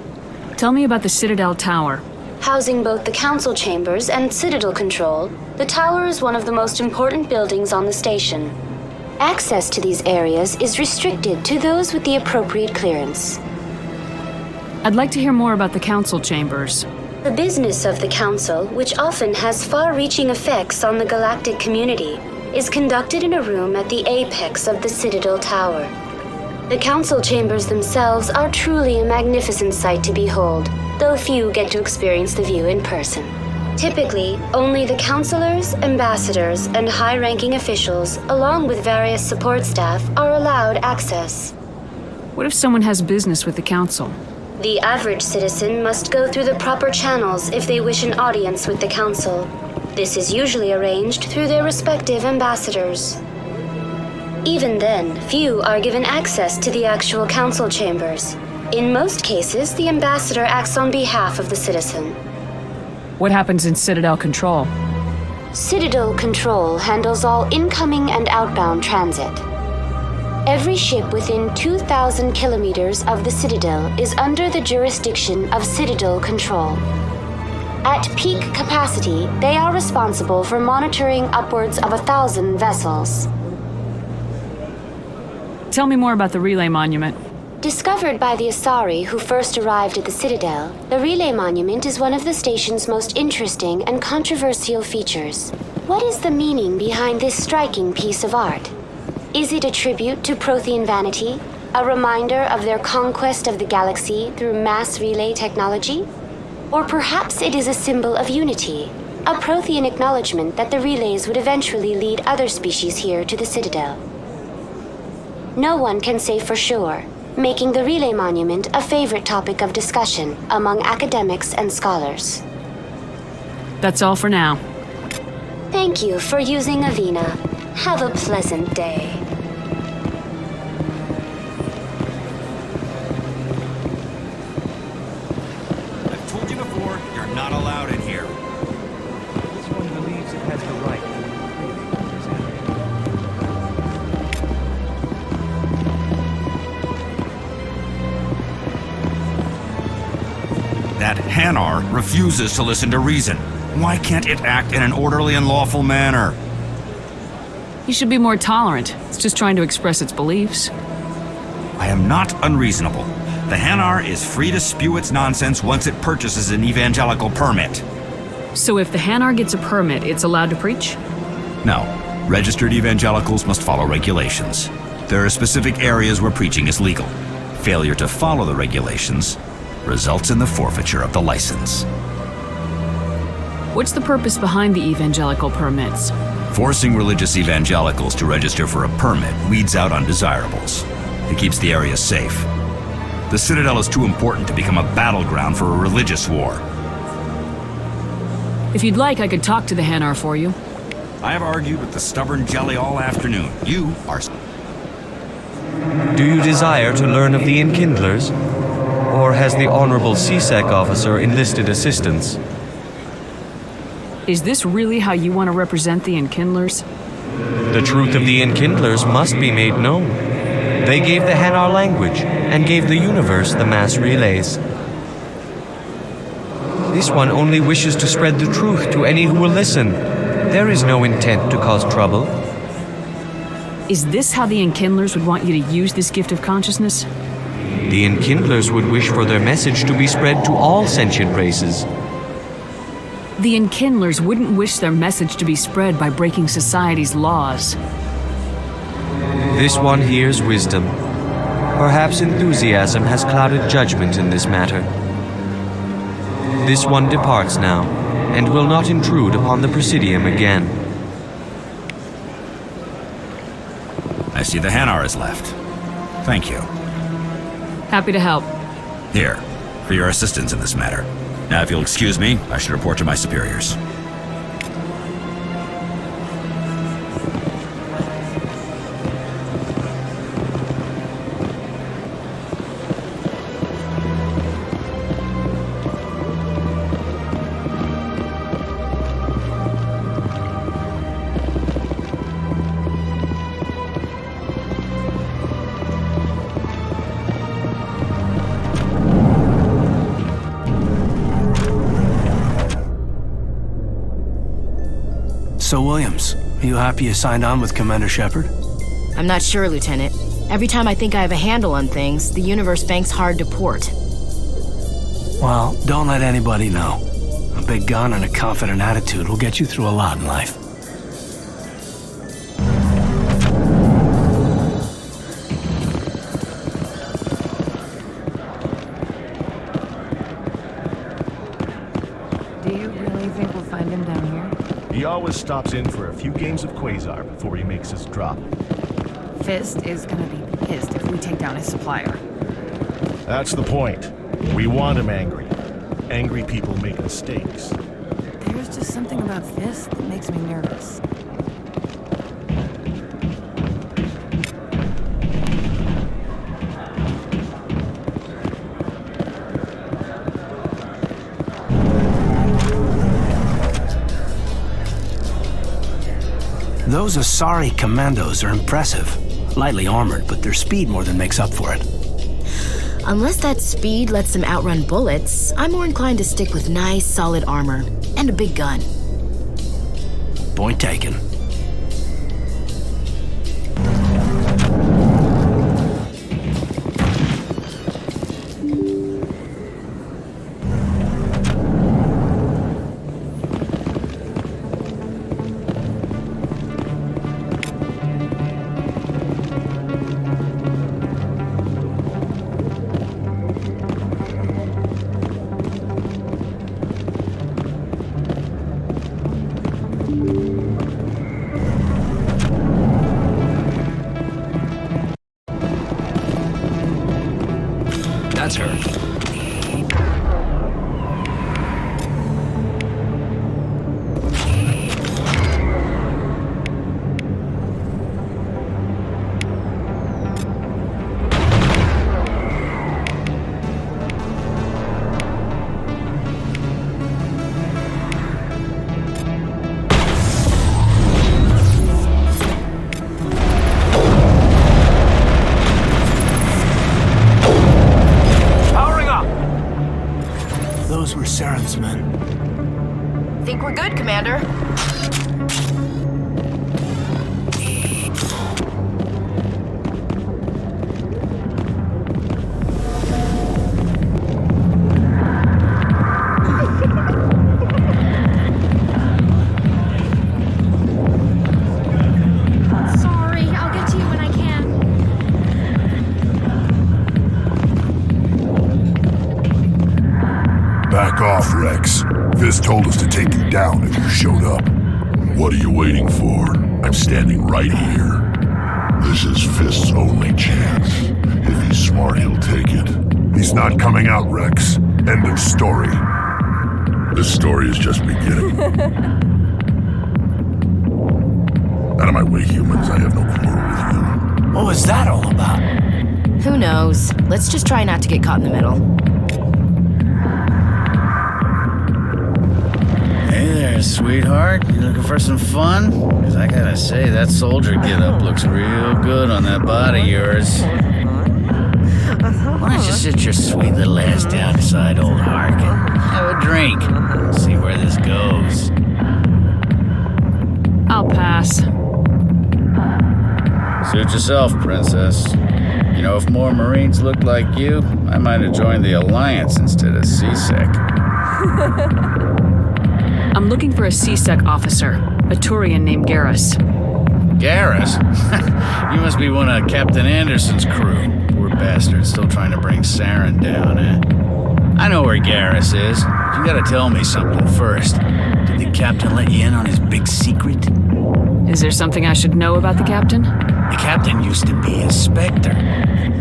[SPEAKER 3] Tell me about the Citadel Tower.
[SPEAKER 15] Housing both the council chambers and Citadel control, the tower is one of the most important buildings on the station. Access to these areas is restricted to those with the appropriate clearance.
[SPEAKER 3] I'd like to hear more about the council chambers.
[SPEAKER 15] The business of the Council, which often has far-reaching effects on the galactic community, is conducted in a room at the apex of the Citadel Tower. The Council chambers themselves are truly a magnificent sight to behold, though few get to experience the view in person. Typically, only the councilors, ambassadors, and high-ranking officials, along with various support staff, are allowed access.
[SPEAKER 3] What if someone has business with the council?
[SPEAKER 15] The average citizen must go through the proper channels if they wish an audience with the council. This is usually arranged through their respective ambassadors. Even then, few are given access to the actual council chambers. In most cases, the ambassador acts on behalf of the citizen.
[SPEAKER 3] What happens in Citadel Control?
[SPEAKER 15] Citadel Control handles all incoming and outbound transit. Every ship within 2,000 kilometers of the Citadel is under the jurisdiction of Citadel Control. At peak capacity, they are responsible for monitoring upwards of 1,000 vessels.
[SPEAKER 3] Tell me more about the Relay Monument.
[SPEAKER 15] Discovered by the Asari who first arrived at the Citadel, the Relay Monument is one of the station's most interesting and controversial features. What is the meaning behind this striking piece of art? Is it a tribute to Prothean vanity, a reminder of their conquest of the galaxy through mass relay technology? Or perhaps it is a symbol of unity, a Prothean acknowledgement that the relays would eventually lead other species here to the Citadel. No one can say for sure, making the Relay Monument a favorite topic of discussion among academics and scholars.
[SPEAKER 3] That's all for now.
[SPEAKER 15] Thank you for using Avina. Have a pleasant day.
[SPEAKER 21] I've told you before, you're not allowed in here.
[SPEAKER 7] This one believes it has the right.
[SPEAKER 21] That Hanar refuses to listen to reason. Why can't it act in an orderly and lawful manner?
[SPEAKER 3] You should be more tolerant. It's just trying to express its beliefs.
[SPEAKER 21] I am not unreasonable. The Hanar is free to spew its nonsense once it purchases an evangelical permit.
[SPEAKER 3] So if the Hanar gets a permit, it's allowed to preach?
[SPEAKER 21] No. Registered evangelicals must follow regulations. There are specific areas where preaching is legal. Failure to follow the regulations results in the forfeiture of the license.
[SPEAKER 3] What's the purpose behind the evangelical permits?
[SPEAKER 21] Forcing religious evangelicals to register for a permit weeds out undesirables. It keeps the area safe. The Citadel is too important to become a battleground for a religious war.
[SPEAKER 3] If you'd like, I could talk to the Hanar for you.
[SPEAKER 21] I have argued with the stubborn jelly all afternoon. You are...
[SPEAKER 2] Do you desire to learn of the Enkindlers? Or has the Honorable CSEC officer enlisted assistance?
[SPEAKER 3] Is this really how you want to represent the Enkindlers?
[SPEAKER 2] The truth of the Enkindlers must be made known. They gave the Hanar language and gave the universe the mass relays. This one only wishes to spread the truth to any who will listen. There is no intent to cause trouble.
[SPEAKER 3] Is this how the Enkindlers would want you to use this gift of consciousness?
[SPEAKER 2] The Enkindlers would wish for their message to be spread to all sentient races.
[SPEAKER 3] The Enkindlers wouldn't wish their message to be spread by breaking society's laws.
[SPEAKER 2] This one hears wisdom. Perhaps enthusiasm has clouded judgment in this matter. This one departs now, and will not intrude upon the Presidium again.
[SPEAKER 21] I see the Hanar is left. Thank you.
[SPEAKER 3] Happy to help.
[SPEAKER 21] Here, for your assistance in this matter. Now, if you'll excuse me, I should report to my superiors.
[SPEAKER 4] So, Williams, are you happy you signed on with Commander Shepard?
[SPEAKER 6] I'm not sure, Lieutenant. Every time I think I have a handle on things, the universe banks hard to port.
[SPEAKER 4] Well, don't let anybody know. A big gun and a confident attitude will get you through a lot in life.
[SPEAKER 22] Do you really think we'll find him down here?
[SPEAKER 23] He always stops in for a few games of Quasar before he makes his drop.
[SPEAKER 22] Fist is gonna be pissed if we take down his supplier.
[SPEAKER 23] That's the point. We want him angry. Angry people make mistakes.
[SPEAKER 22] There's just something about Fist that makes me nervous.
[SPEAKER 4] Those Asari commandos are impressive. Lightly armored, but their speed more than makes up for it.
[SPEAKER 6] Unless that speed lets them outrun bullets, I'm more inclined to stick with nice, solid armor and a big gun.
[SPEAKER 4] Point taken. That's her. Powering up! Saren's men.
[SPEAKER 6] Think we're good, Commander?
[SPEAKER 22] Sorry, I'll get to you when I can.
[SPEAKER 1] Back off, Rex. Fist told us to take you down if you showed up. What are you waiting for? I'm standing right here. This is Fist's only chance. If he's smart, he'll take it. He's not coming out, Rex. End of story. This story is just beginning. Out of my way, humans. I have no quarrel with you.
[SPEAKER 4] What was that all about?
[SPEAKER 6] Who knows? Let's just try not to get caught in the middle.
[SPEAKER 9] Hey there, sweetheart. You looking for some fun? Because I gotta say, that soldier get-up looks real good on that body of yours. Why don't you sit your sweet little ass down beside old Harkin? Have a drink. See where this goes.
[SPEAKER 3] I'll pass.
[SPEAKER 9] Suit yourself, princess. You know, if more Marines looked like you, I might have joined the Alliance instead of CSEC.
[SPEAKER 3] I'm looking for a CSEC officer, a Turian named Garrus.
[SPEAKER 9] Garrus? You must be one of Captain Anderson's crew. Poor bastard, still trying to bring Saren down, eh? I know where Garrus is. You gotta tell me something first. Did the captain let you in on his big secret?
[SPEAKER 3] Is there something I should know about the captain?
[SPEAKER 9] The captain used to be a Spectre.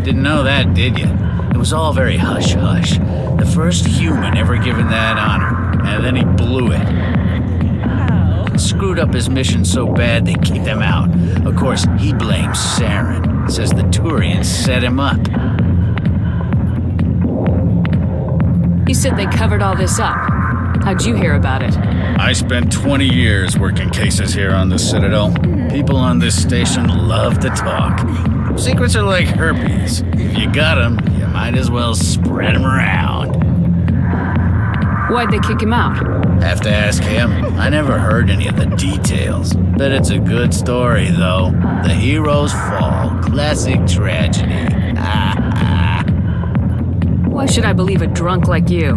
[SPEAKER 9] Didn't know that, did you? It was all very hush-hush. The first human ever given that honor. And then he blew it. Screwed up his mission so bad they kicked him out. Of course, he blames Saren. Says the Turians set him up.
[SPEAKER 3] You said they covered all this up. How'd you hear about it?
[SPEAKER 9] I spent 20 years working cases here on the Citadel. People on this station love to talk. Secrets are like herpes. If you got them, you might as well spread them around.
[SPEAKER 3] Why'd they kick him out?
[SPEAKER 9] Have to ask him. I never heard any of the details. Bet it's a good story, though. The heroes fall. Classic tragedy.
[SPEAKER 3] Why should I believe a drunk like you?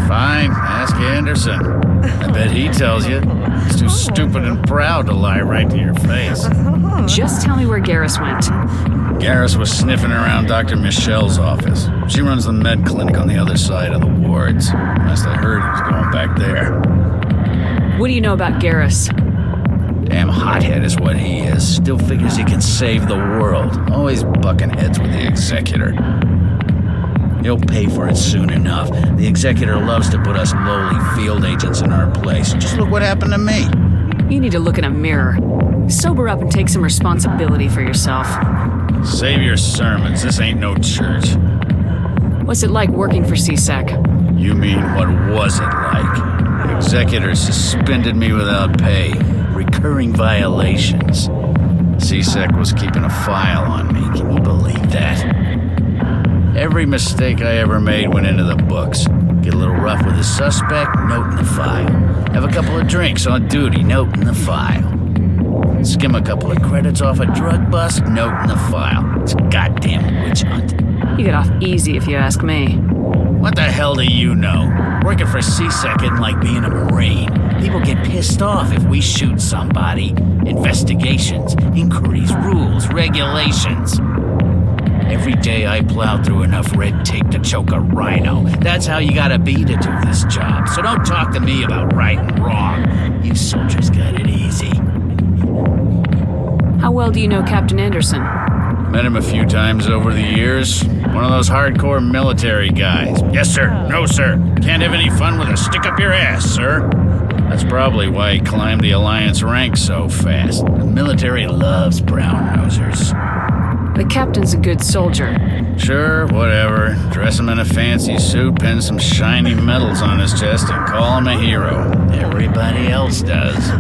[SPEAKER 9] Fine, ask Anderson. I bet he tells you. He's too stupid and proud to lie right to your face.
[SPEAKER 3] Just tell me where Garrus went.
[SPEAKER 9] Garrus was sniffing around Dr. Michelle's office. She runs the med clinic on the other side of the wards. Last I heard, he was going back there.
[SPEAKER 3] What do you know about Garrus?
[SPEAKER 9] Damn hothead is what he is. Still figures he can save the world. Always bucking heads with the Executor. He'll pay for it soon enough. The Executor loves to put us lowly field agents in our place. Just look what happened to me.
[SPEAKER 3] You need to look in a mirror. Sober up and take some responsibility for yourself.
[SPEAKER 9] Save your sermons. This ain't no church.
[SPEAKER 3] What's it like working for CSEC?
[SPEAKER 9] You mean, what was it like? The Executor suspended me without pay. Recurring violations. CSEC was keeping a file on me. Can you believe that? Every mistake I ever made went into the books. Get a little rough with a suspect, note in the file. Have a couple of drinks on duty, note in the file. Skim a couple of credits off a drug bust, note in the file. It's a goddamn witch hunt.
[SPEAKER 3] You get off easy if you ask me.
[SPEAKER 9] What the hell do you know? Working for CSEC isn't like being a Marine. People get pissed off if we shoot somebody. Investigations, inquiries, rules, regulations. Every day I plow through enough red tape to choke a rhino. That's how you gotta be to do this job. So don't talk to me about right and wrong. You soldiers got it easy.
[SPEAKER 3] How well do you know Captain Anderson?
[SPEAKER 9] Met him a few times over the years. One of those hardcore military guys. Yes, sir. No, sir. Can't have any fun with a stick up your ass, sir. That's probably why he climbed the Alliance ranks so fast. The military loves brown-nosers.
[SPEAKER 3] The captain's a good soldier.
[SPEAKER 9] Sure, whatever. Dress him in a fancy suit, pin some shiny medals on his chest, and call him a hero. Everybody else does.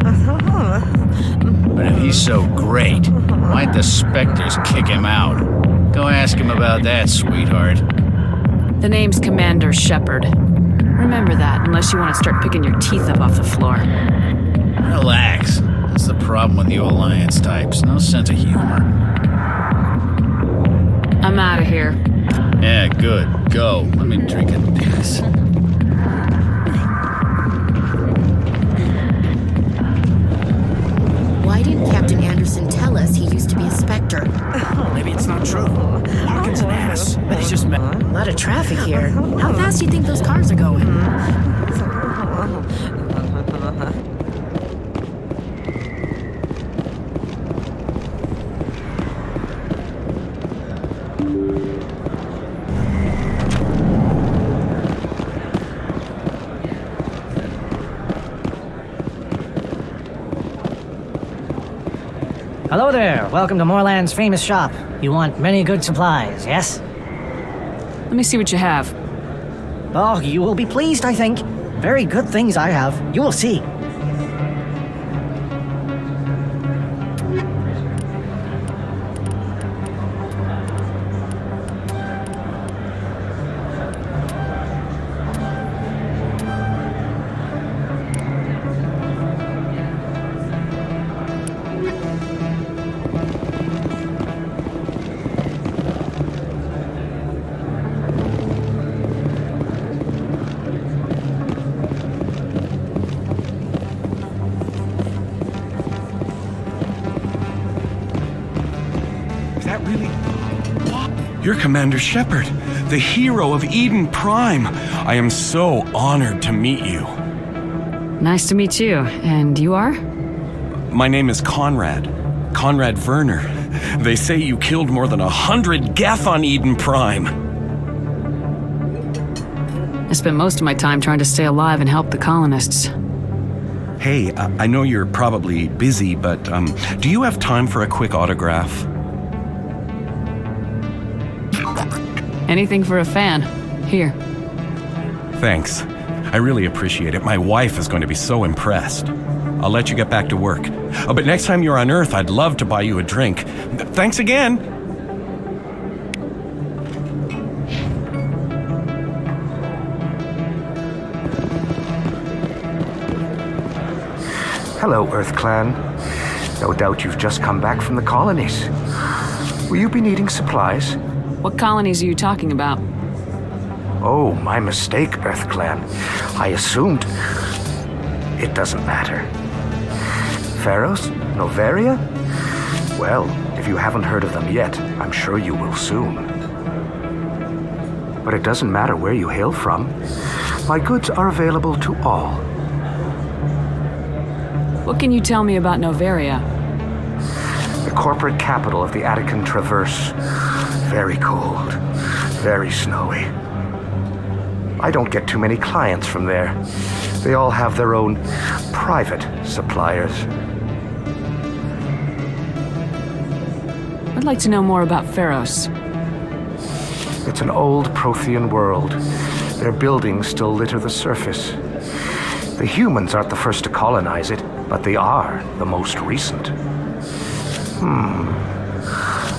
[SPEAKER 9] But if he's so great, why'd the Spectres kick him out? Go ask him about that, sweetheart.
[SPEAKER 3] The name's Commander Shepard. Remember that, unless you want to start picking your teeth up off the floor.
[SPEAKER 9] Relax. That's the problem with you Alliance types. No sense of humor.
[SPEAKER 3] I'm out of here.
[SPEAKER 9] Yeah, good. Go. Let me drink in peace.
[SPEAKER 6] Why didn't Captain Anderson tell us he used to be a Spectre?
[SPEAKER 4] Maybe it's not true. Larkin's an ass. He's just
[SPEAKER 6] A lot of traffic here. How fast do you think those cars are going?
[SPEAKER 8] Hello there. Welcome to Moorland's famous shop. You want many good supplies, yes?
[SPEAKER 3] Let me see what you have.
[SPEAKER 8] Oh, you will be pleased, I think. Very good things I have. You will see.
[SPEAKER 10] You're Commander Shepard, the hero of Eden Prime. I am so honored to meet you.
[SPEAKER 3] Nice to meet you. And you are?
[SPEAKER 10] My name is Conrad Werner. They say you killed more than 100 Geth on Eden Prime.
[SPEAKER 3] I spent most of my time trying to stay alive and help the colonists.
[SPEAKER 10] Hey, I know you're probably busy, but do you have time for a quick autograph?
[SPEAKER 3] Anything for a fan. Here.
[SPEAKER 10] Thanks. I really appreciate it. My wife is going to be so impressed. I'll let you get back to work. Oh, but next time you're on Earth, I'd love to buy you a drink. Thanks again!
[SPEAKER 16] Hello, Earth Clan. No doubt you've just come back from the colonies. Will you be needing supplies?
[SPEAKER 3] What colonies are you talking about?
[SPEAKER 16] Oh, my mistake, Earth Clan. I assumed... It doesn't matter. Pharos? Noveria? Well, if you haven't heard of them yet, I'm sure you will soon. But it doesn't matter where you hail from. My goods are available to all.
[SPEAKER 3] What can you tell me about Noveria?
[SPEAKER 16] The corporate capital of the Attican Traverse. Very cold, very snowy. I don't get too many clients from there. They all have their own private suppliers.
[SPEAKER 3] I'd like to know more about Pharos.
[SPEAKER 16] It's an old Prothean world. Their buildings still litter the surface. The humans aren't the first to colonize it, but they are the most recent.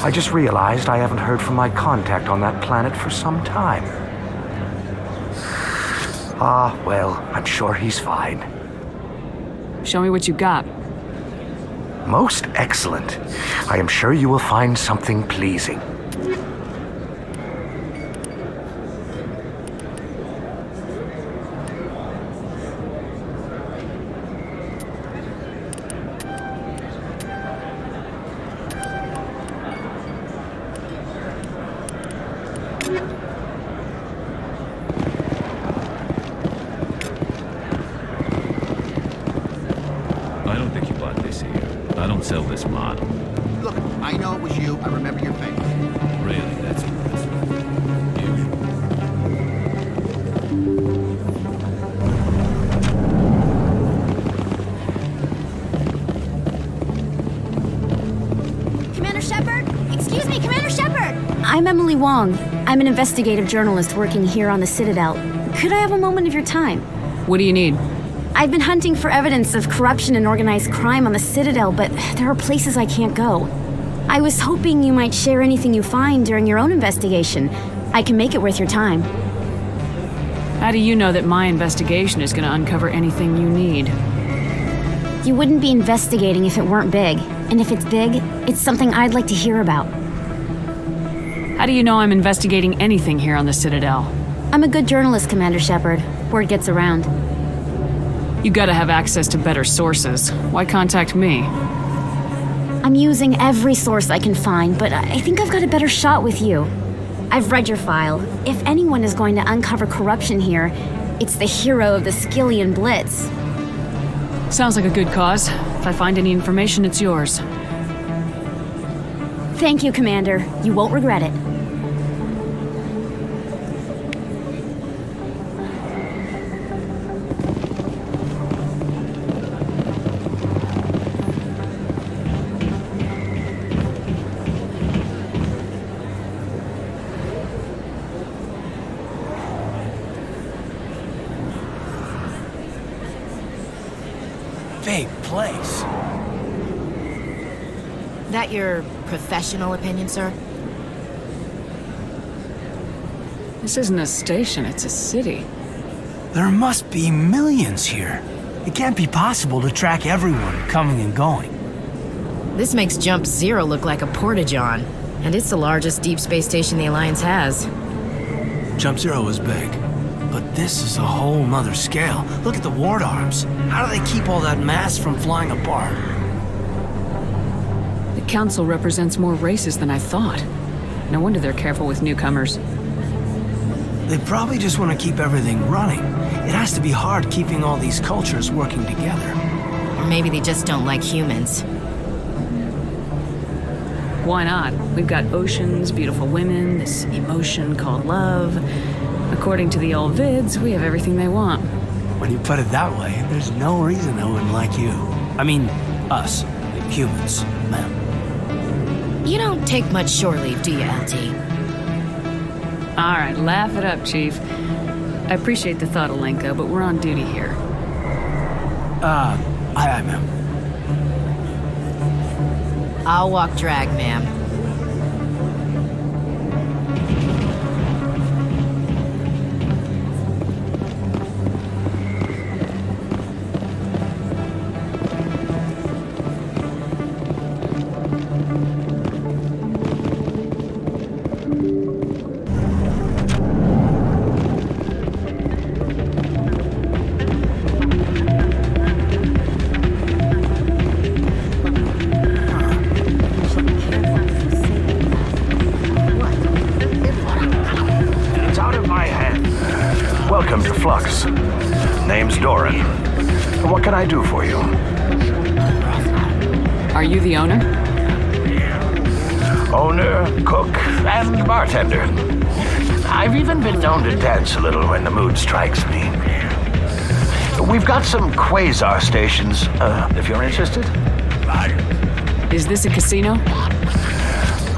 [SPEAKER 16] I just realized I haven't heard from my contact on that planet for some time. Ah, well, I'm sure he's fine.
[SPEAKER 3] Show me what you got.
[SPEAKER 16] Most excellent. I am sure you will find something pleasing.
[SPEAKER 20] I don't sell this model.
[SPEAKER 24] Look, I know it was you. I remember your face.
[SPEAKER 20] Really, that's impressive.
[SPEAKER 25] Commander Shepard? Excuse me, Commander Shepard! I'm Emily Wong. I'm an investigative journalist working here on the Citadel. Could I have a moment of your time?
[SPEAKER 3] What do you need?
[SPEAKER 25] I've been hunting for evidence of corruption and organized crime on the Citadel, but there are places I can't go. I was hoping you might share anything you find during your own investigation. I can make it worth your time.
[SPEAKER 3] How do you know that my investigation is going to uncover anything you need?
[SPEAKER 25] You wouldn't be investigating if it weren't big. And if it's big, it's something I'd like to hear about.
[SPEAKER 3] How do you know I'm investigating anything here on the Citadel?
[SPEAKER 25] I'm a good journalist, Commander Shepard. Word gets around.
[SPEAKER 3] You gotta have access to better sources. Why contact me?
[SPEAKER 25] I'm using every source I can find, but I think I've got a better shot with you. I've read your file. If anyone is going to uncover corruption here, it's the hero of the Skillian Blitz.
[SPEAKER 3] Sounds like a good cause. If I find any information, it's yours.
[SPEAKER 25] Thank you, Commander. You won't regret it.
[SPEAKER 4] Big place.
[SPEAKER 6] That your professional opinion, sir?
[SPEAKER 3] This isn't a station, it's a city.
[SPEAKER 4] There must be millions here. It can't be possible to track everyone coming and going.
[SPEAKER 6] This makes Jump Zero look like a porta-john, and it's the largest deep space station the Alliance has.
[SPEAKER 4] Jump Zero is big, but this is a whole nother scale. Look at the ward arms. How do they keep all that mass from flying apart?
[SPEAKER 3] The Council represents more races than I thought. No wonder they're careful with newcomers.
[SPEAKER 4] They probably just want to keep everything running. It has to be hard keeping all these cultures working together.
[SPEAKER 6] Or maybe they just don't like humans.
[SPEAKER 3] Why not? We've got oceans, beautiful women, this emotion called love. According to the old vids, we have everything they want.
[SPEAKER 4] When you put it that way, there's no reason I wouldn't like you. I mean, us, humans, ma'am.
[SPEAKER 6] You don't take much shore leave, do you, LT?
[SPEAKER 3] All right, laugh it up, Chief. I appreciate the thought, Alenka, but we're on duty here.
[SPEAKER 4] Aye, ma'am.
[SPEAKER 6] I'll walk drag, ma'am.
[SPEAKER 16] Welcome to Flux. Name's Doran. What can I do for you?
[SPEAKER 3] Are you the owner?
[SPEAKER 16] Owner, cook, and bartender. I've even been known to dance a little when the mood strikes me. We've got some quasar stations, if you're interested.
[SPEAKER 3] Is this a casino?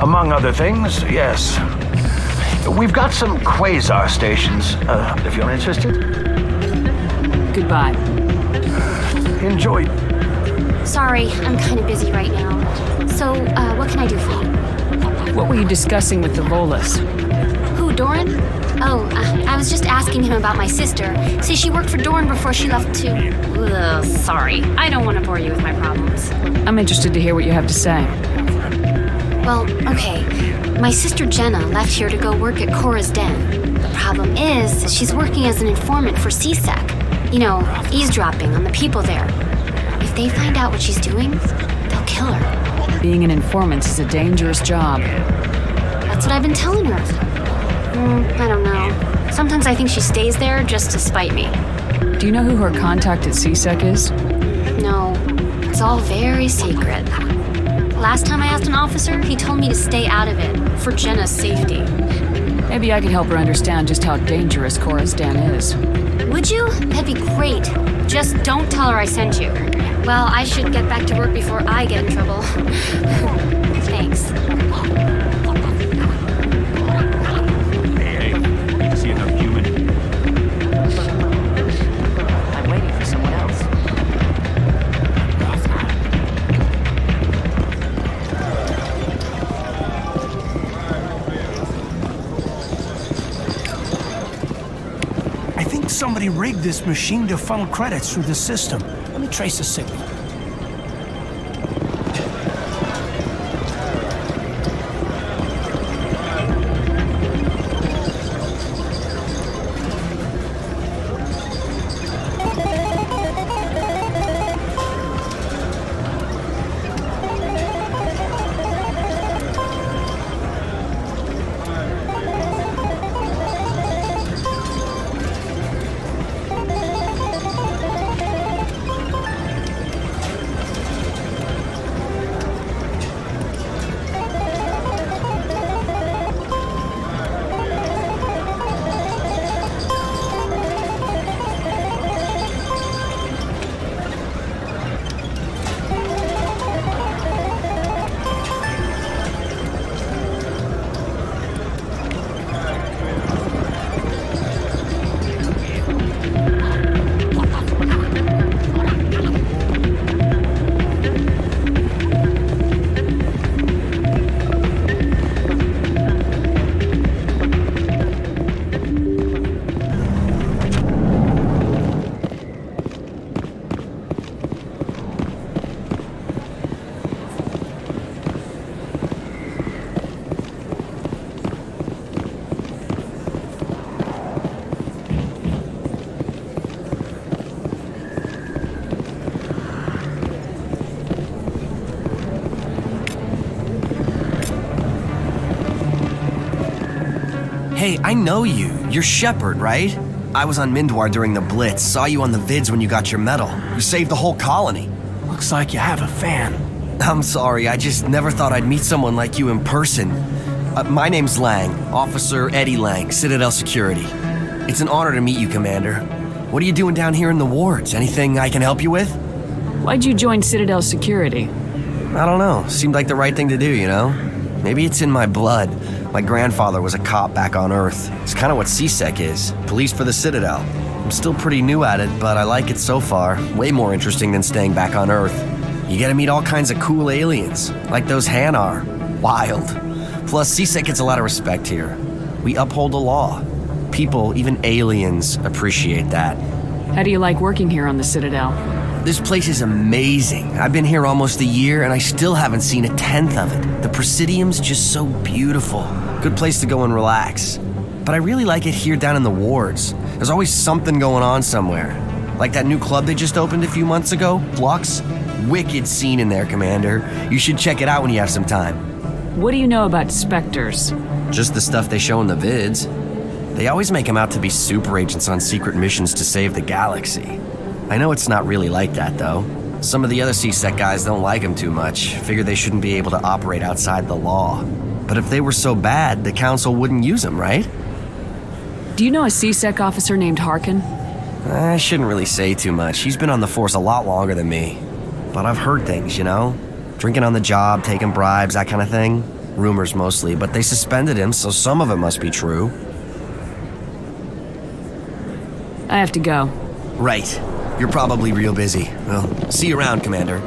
[SPEAKER 16] Among other things, yes. We've got some quasar stations, if you're interested.
[SPEAKER 3] Goodbye.
[SPEAKER 16] Enjoy.
[SPEAKER 15] Sorry, I'm kind of busy right now. So, what can I do for you?
[SPEAKER 3] What were you discussing with the Volus?
[SPEAKER 15] Who, Doran? Oh, I was just asking him about my sister. See, she worked for Doran before she left to... Ugh, sorry, I don't want to bore you with my problems.
[SPEAKER 3] I'm interested to hear what you have to say.
[SPEAKER 15] Well, okay. My sister Jenna left here to go work at Cora's Den. The problem is, she's working as an informant for CSEC. You know, eavesdropping on the people there. If they find out what she's doing, they'll kill her.
[SPEAKER 3] Being an informant is a dangerous job.
[SPEAKER 15] That's what I've been telling her. I don't know. Sometimes I think she stays there just to spite me.
[SPEAKER 3] Do you know who her contact at CSEC is?
[SPEAKER 15] No, it's all very secret. Last time I asked an officer, he told me to stay out of it, for Jenna's safety.
[SPEAKER 3] Maybe I could help her understand just how dangerous Cora's Den is.
[SPEAKER 15] Would you? That'd be great. Just don't tell her I sent you. Well, I should get back to work before I get in trouble. Thanks.
[SPEAKER 20] Hey, need to see another human?
[SPEAKER 6] I'm waiting for someone else.
[SPEAKER 4] I Somebody rigged this machine to funnel credits through the system. Let me trace the signal.
[SPEAKER 5] Hey, I know you. You're Shepard, right? I was on Mindwar during the Blitz. Saw you on the vids when you got your medal. You saved the whole colony.
[SPEAKER 4] Looks like you have a fan.
[SPEAKER 5] I'm sorry, I just never thought I'd meet someone like you in person. My name's Lang, Officer Eddie Lang, Citadel Security. It's an honor to meet you, Commander. What are you doing down here in the wards? Anything I can help you with?
[SPEAKER 3] Why'd you join Citadel Security?
[SPEAKER 5] I don't know. Seemed like the right thing to do, you know? Maybe it's in my blood. My grandfather was a cop back on Earth. It's kind of what CSEC is. Police for the Citadel. I'm still pretty new at it, but I like it so far. Way more interesting than staying back on Earth. You get to meet all kinds of cool aliens, like those Hanar. Wild. Plus, CSEC gets a lot of respect here. We uphold the law. People, even aliens, appreciate that.
[SPEAKER 3] How do you like working here on the Citadel?
[SPEAKER 5] This place is amazing. I've been here almost a year and I still haven't seen a tenth of it. The Presidium's just so beautiful. Good place to go and relax. But I really like it here down in the wards. There's always something going on somewhere. Like that new club they just opened a few months ago, Flux. Wicked scene in there, Commander. You should check it out when you have some time.
[SPEAKER 3] What do you know about Spectres?
[SPEAKER 5] Just the stuff they show in the vids. They always make them out to be super agents on secret missions to save the galaxy. I know it's not really like that, though. Some of the other CSEC guys don't like them too much, figure they shouldn't be able to operate outside the law. But if they were so bad, the Council wouldn't use them, right?
[SPEAKER 3] Do you know a CSEC officer named Harkin?
[SPEAKER 5] I shouldn't really say too much. He's been on the force a lot longer than me. But I've heard things, you know? Drinking on the job, taking bribes, that kind of thing. Rumors mostly, but they suspended him, so some of it must be true.
[SPEAKER 3] I have to go.
[SPEAKER 5] Right. You're probably real busy. Well, see you around, Commander.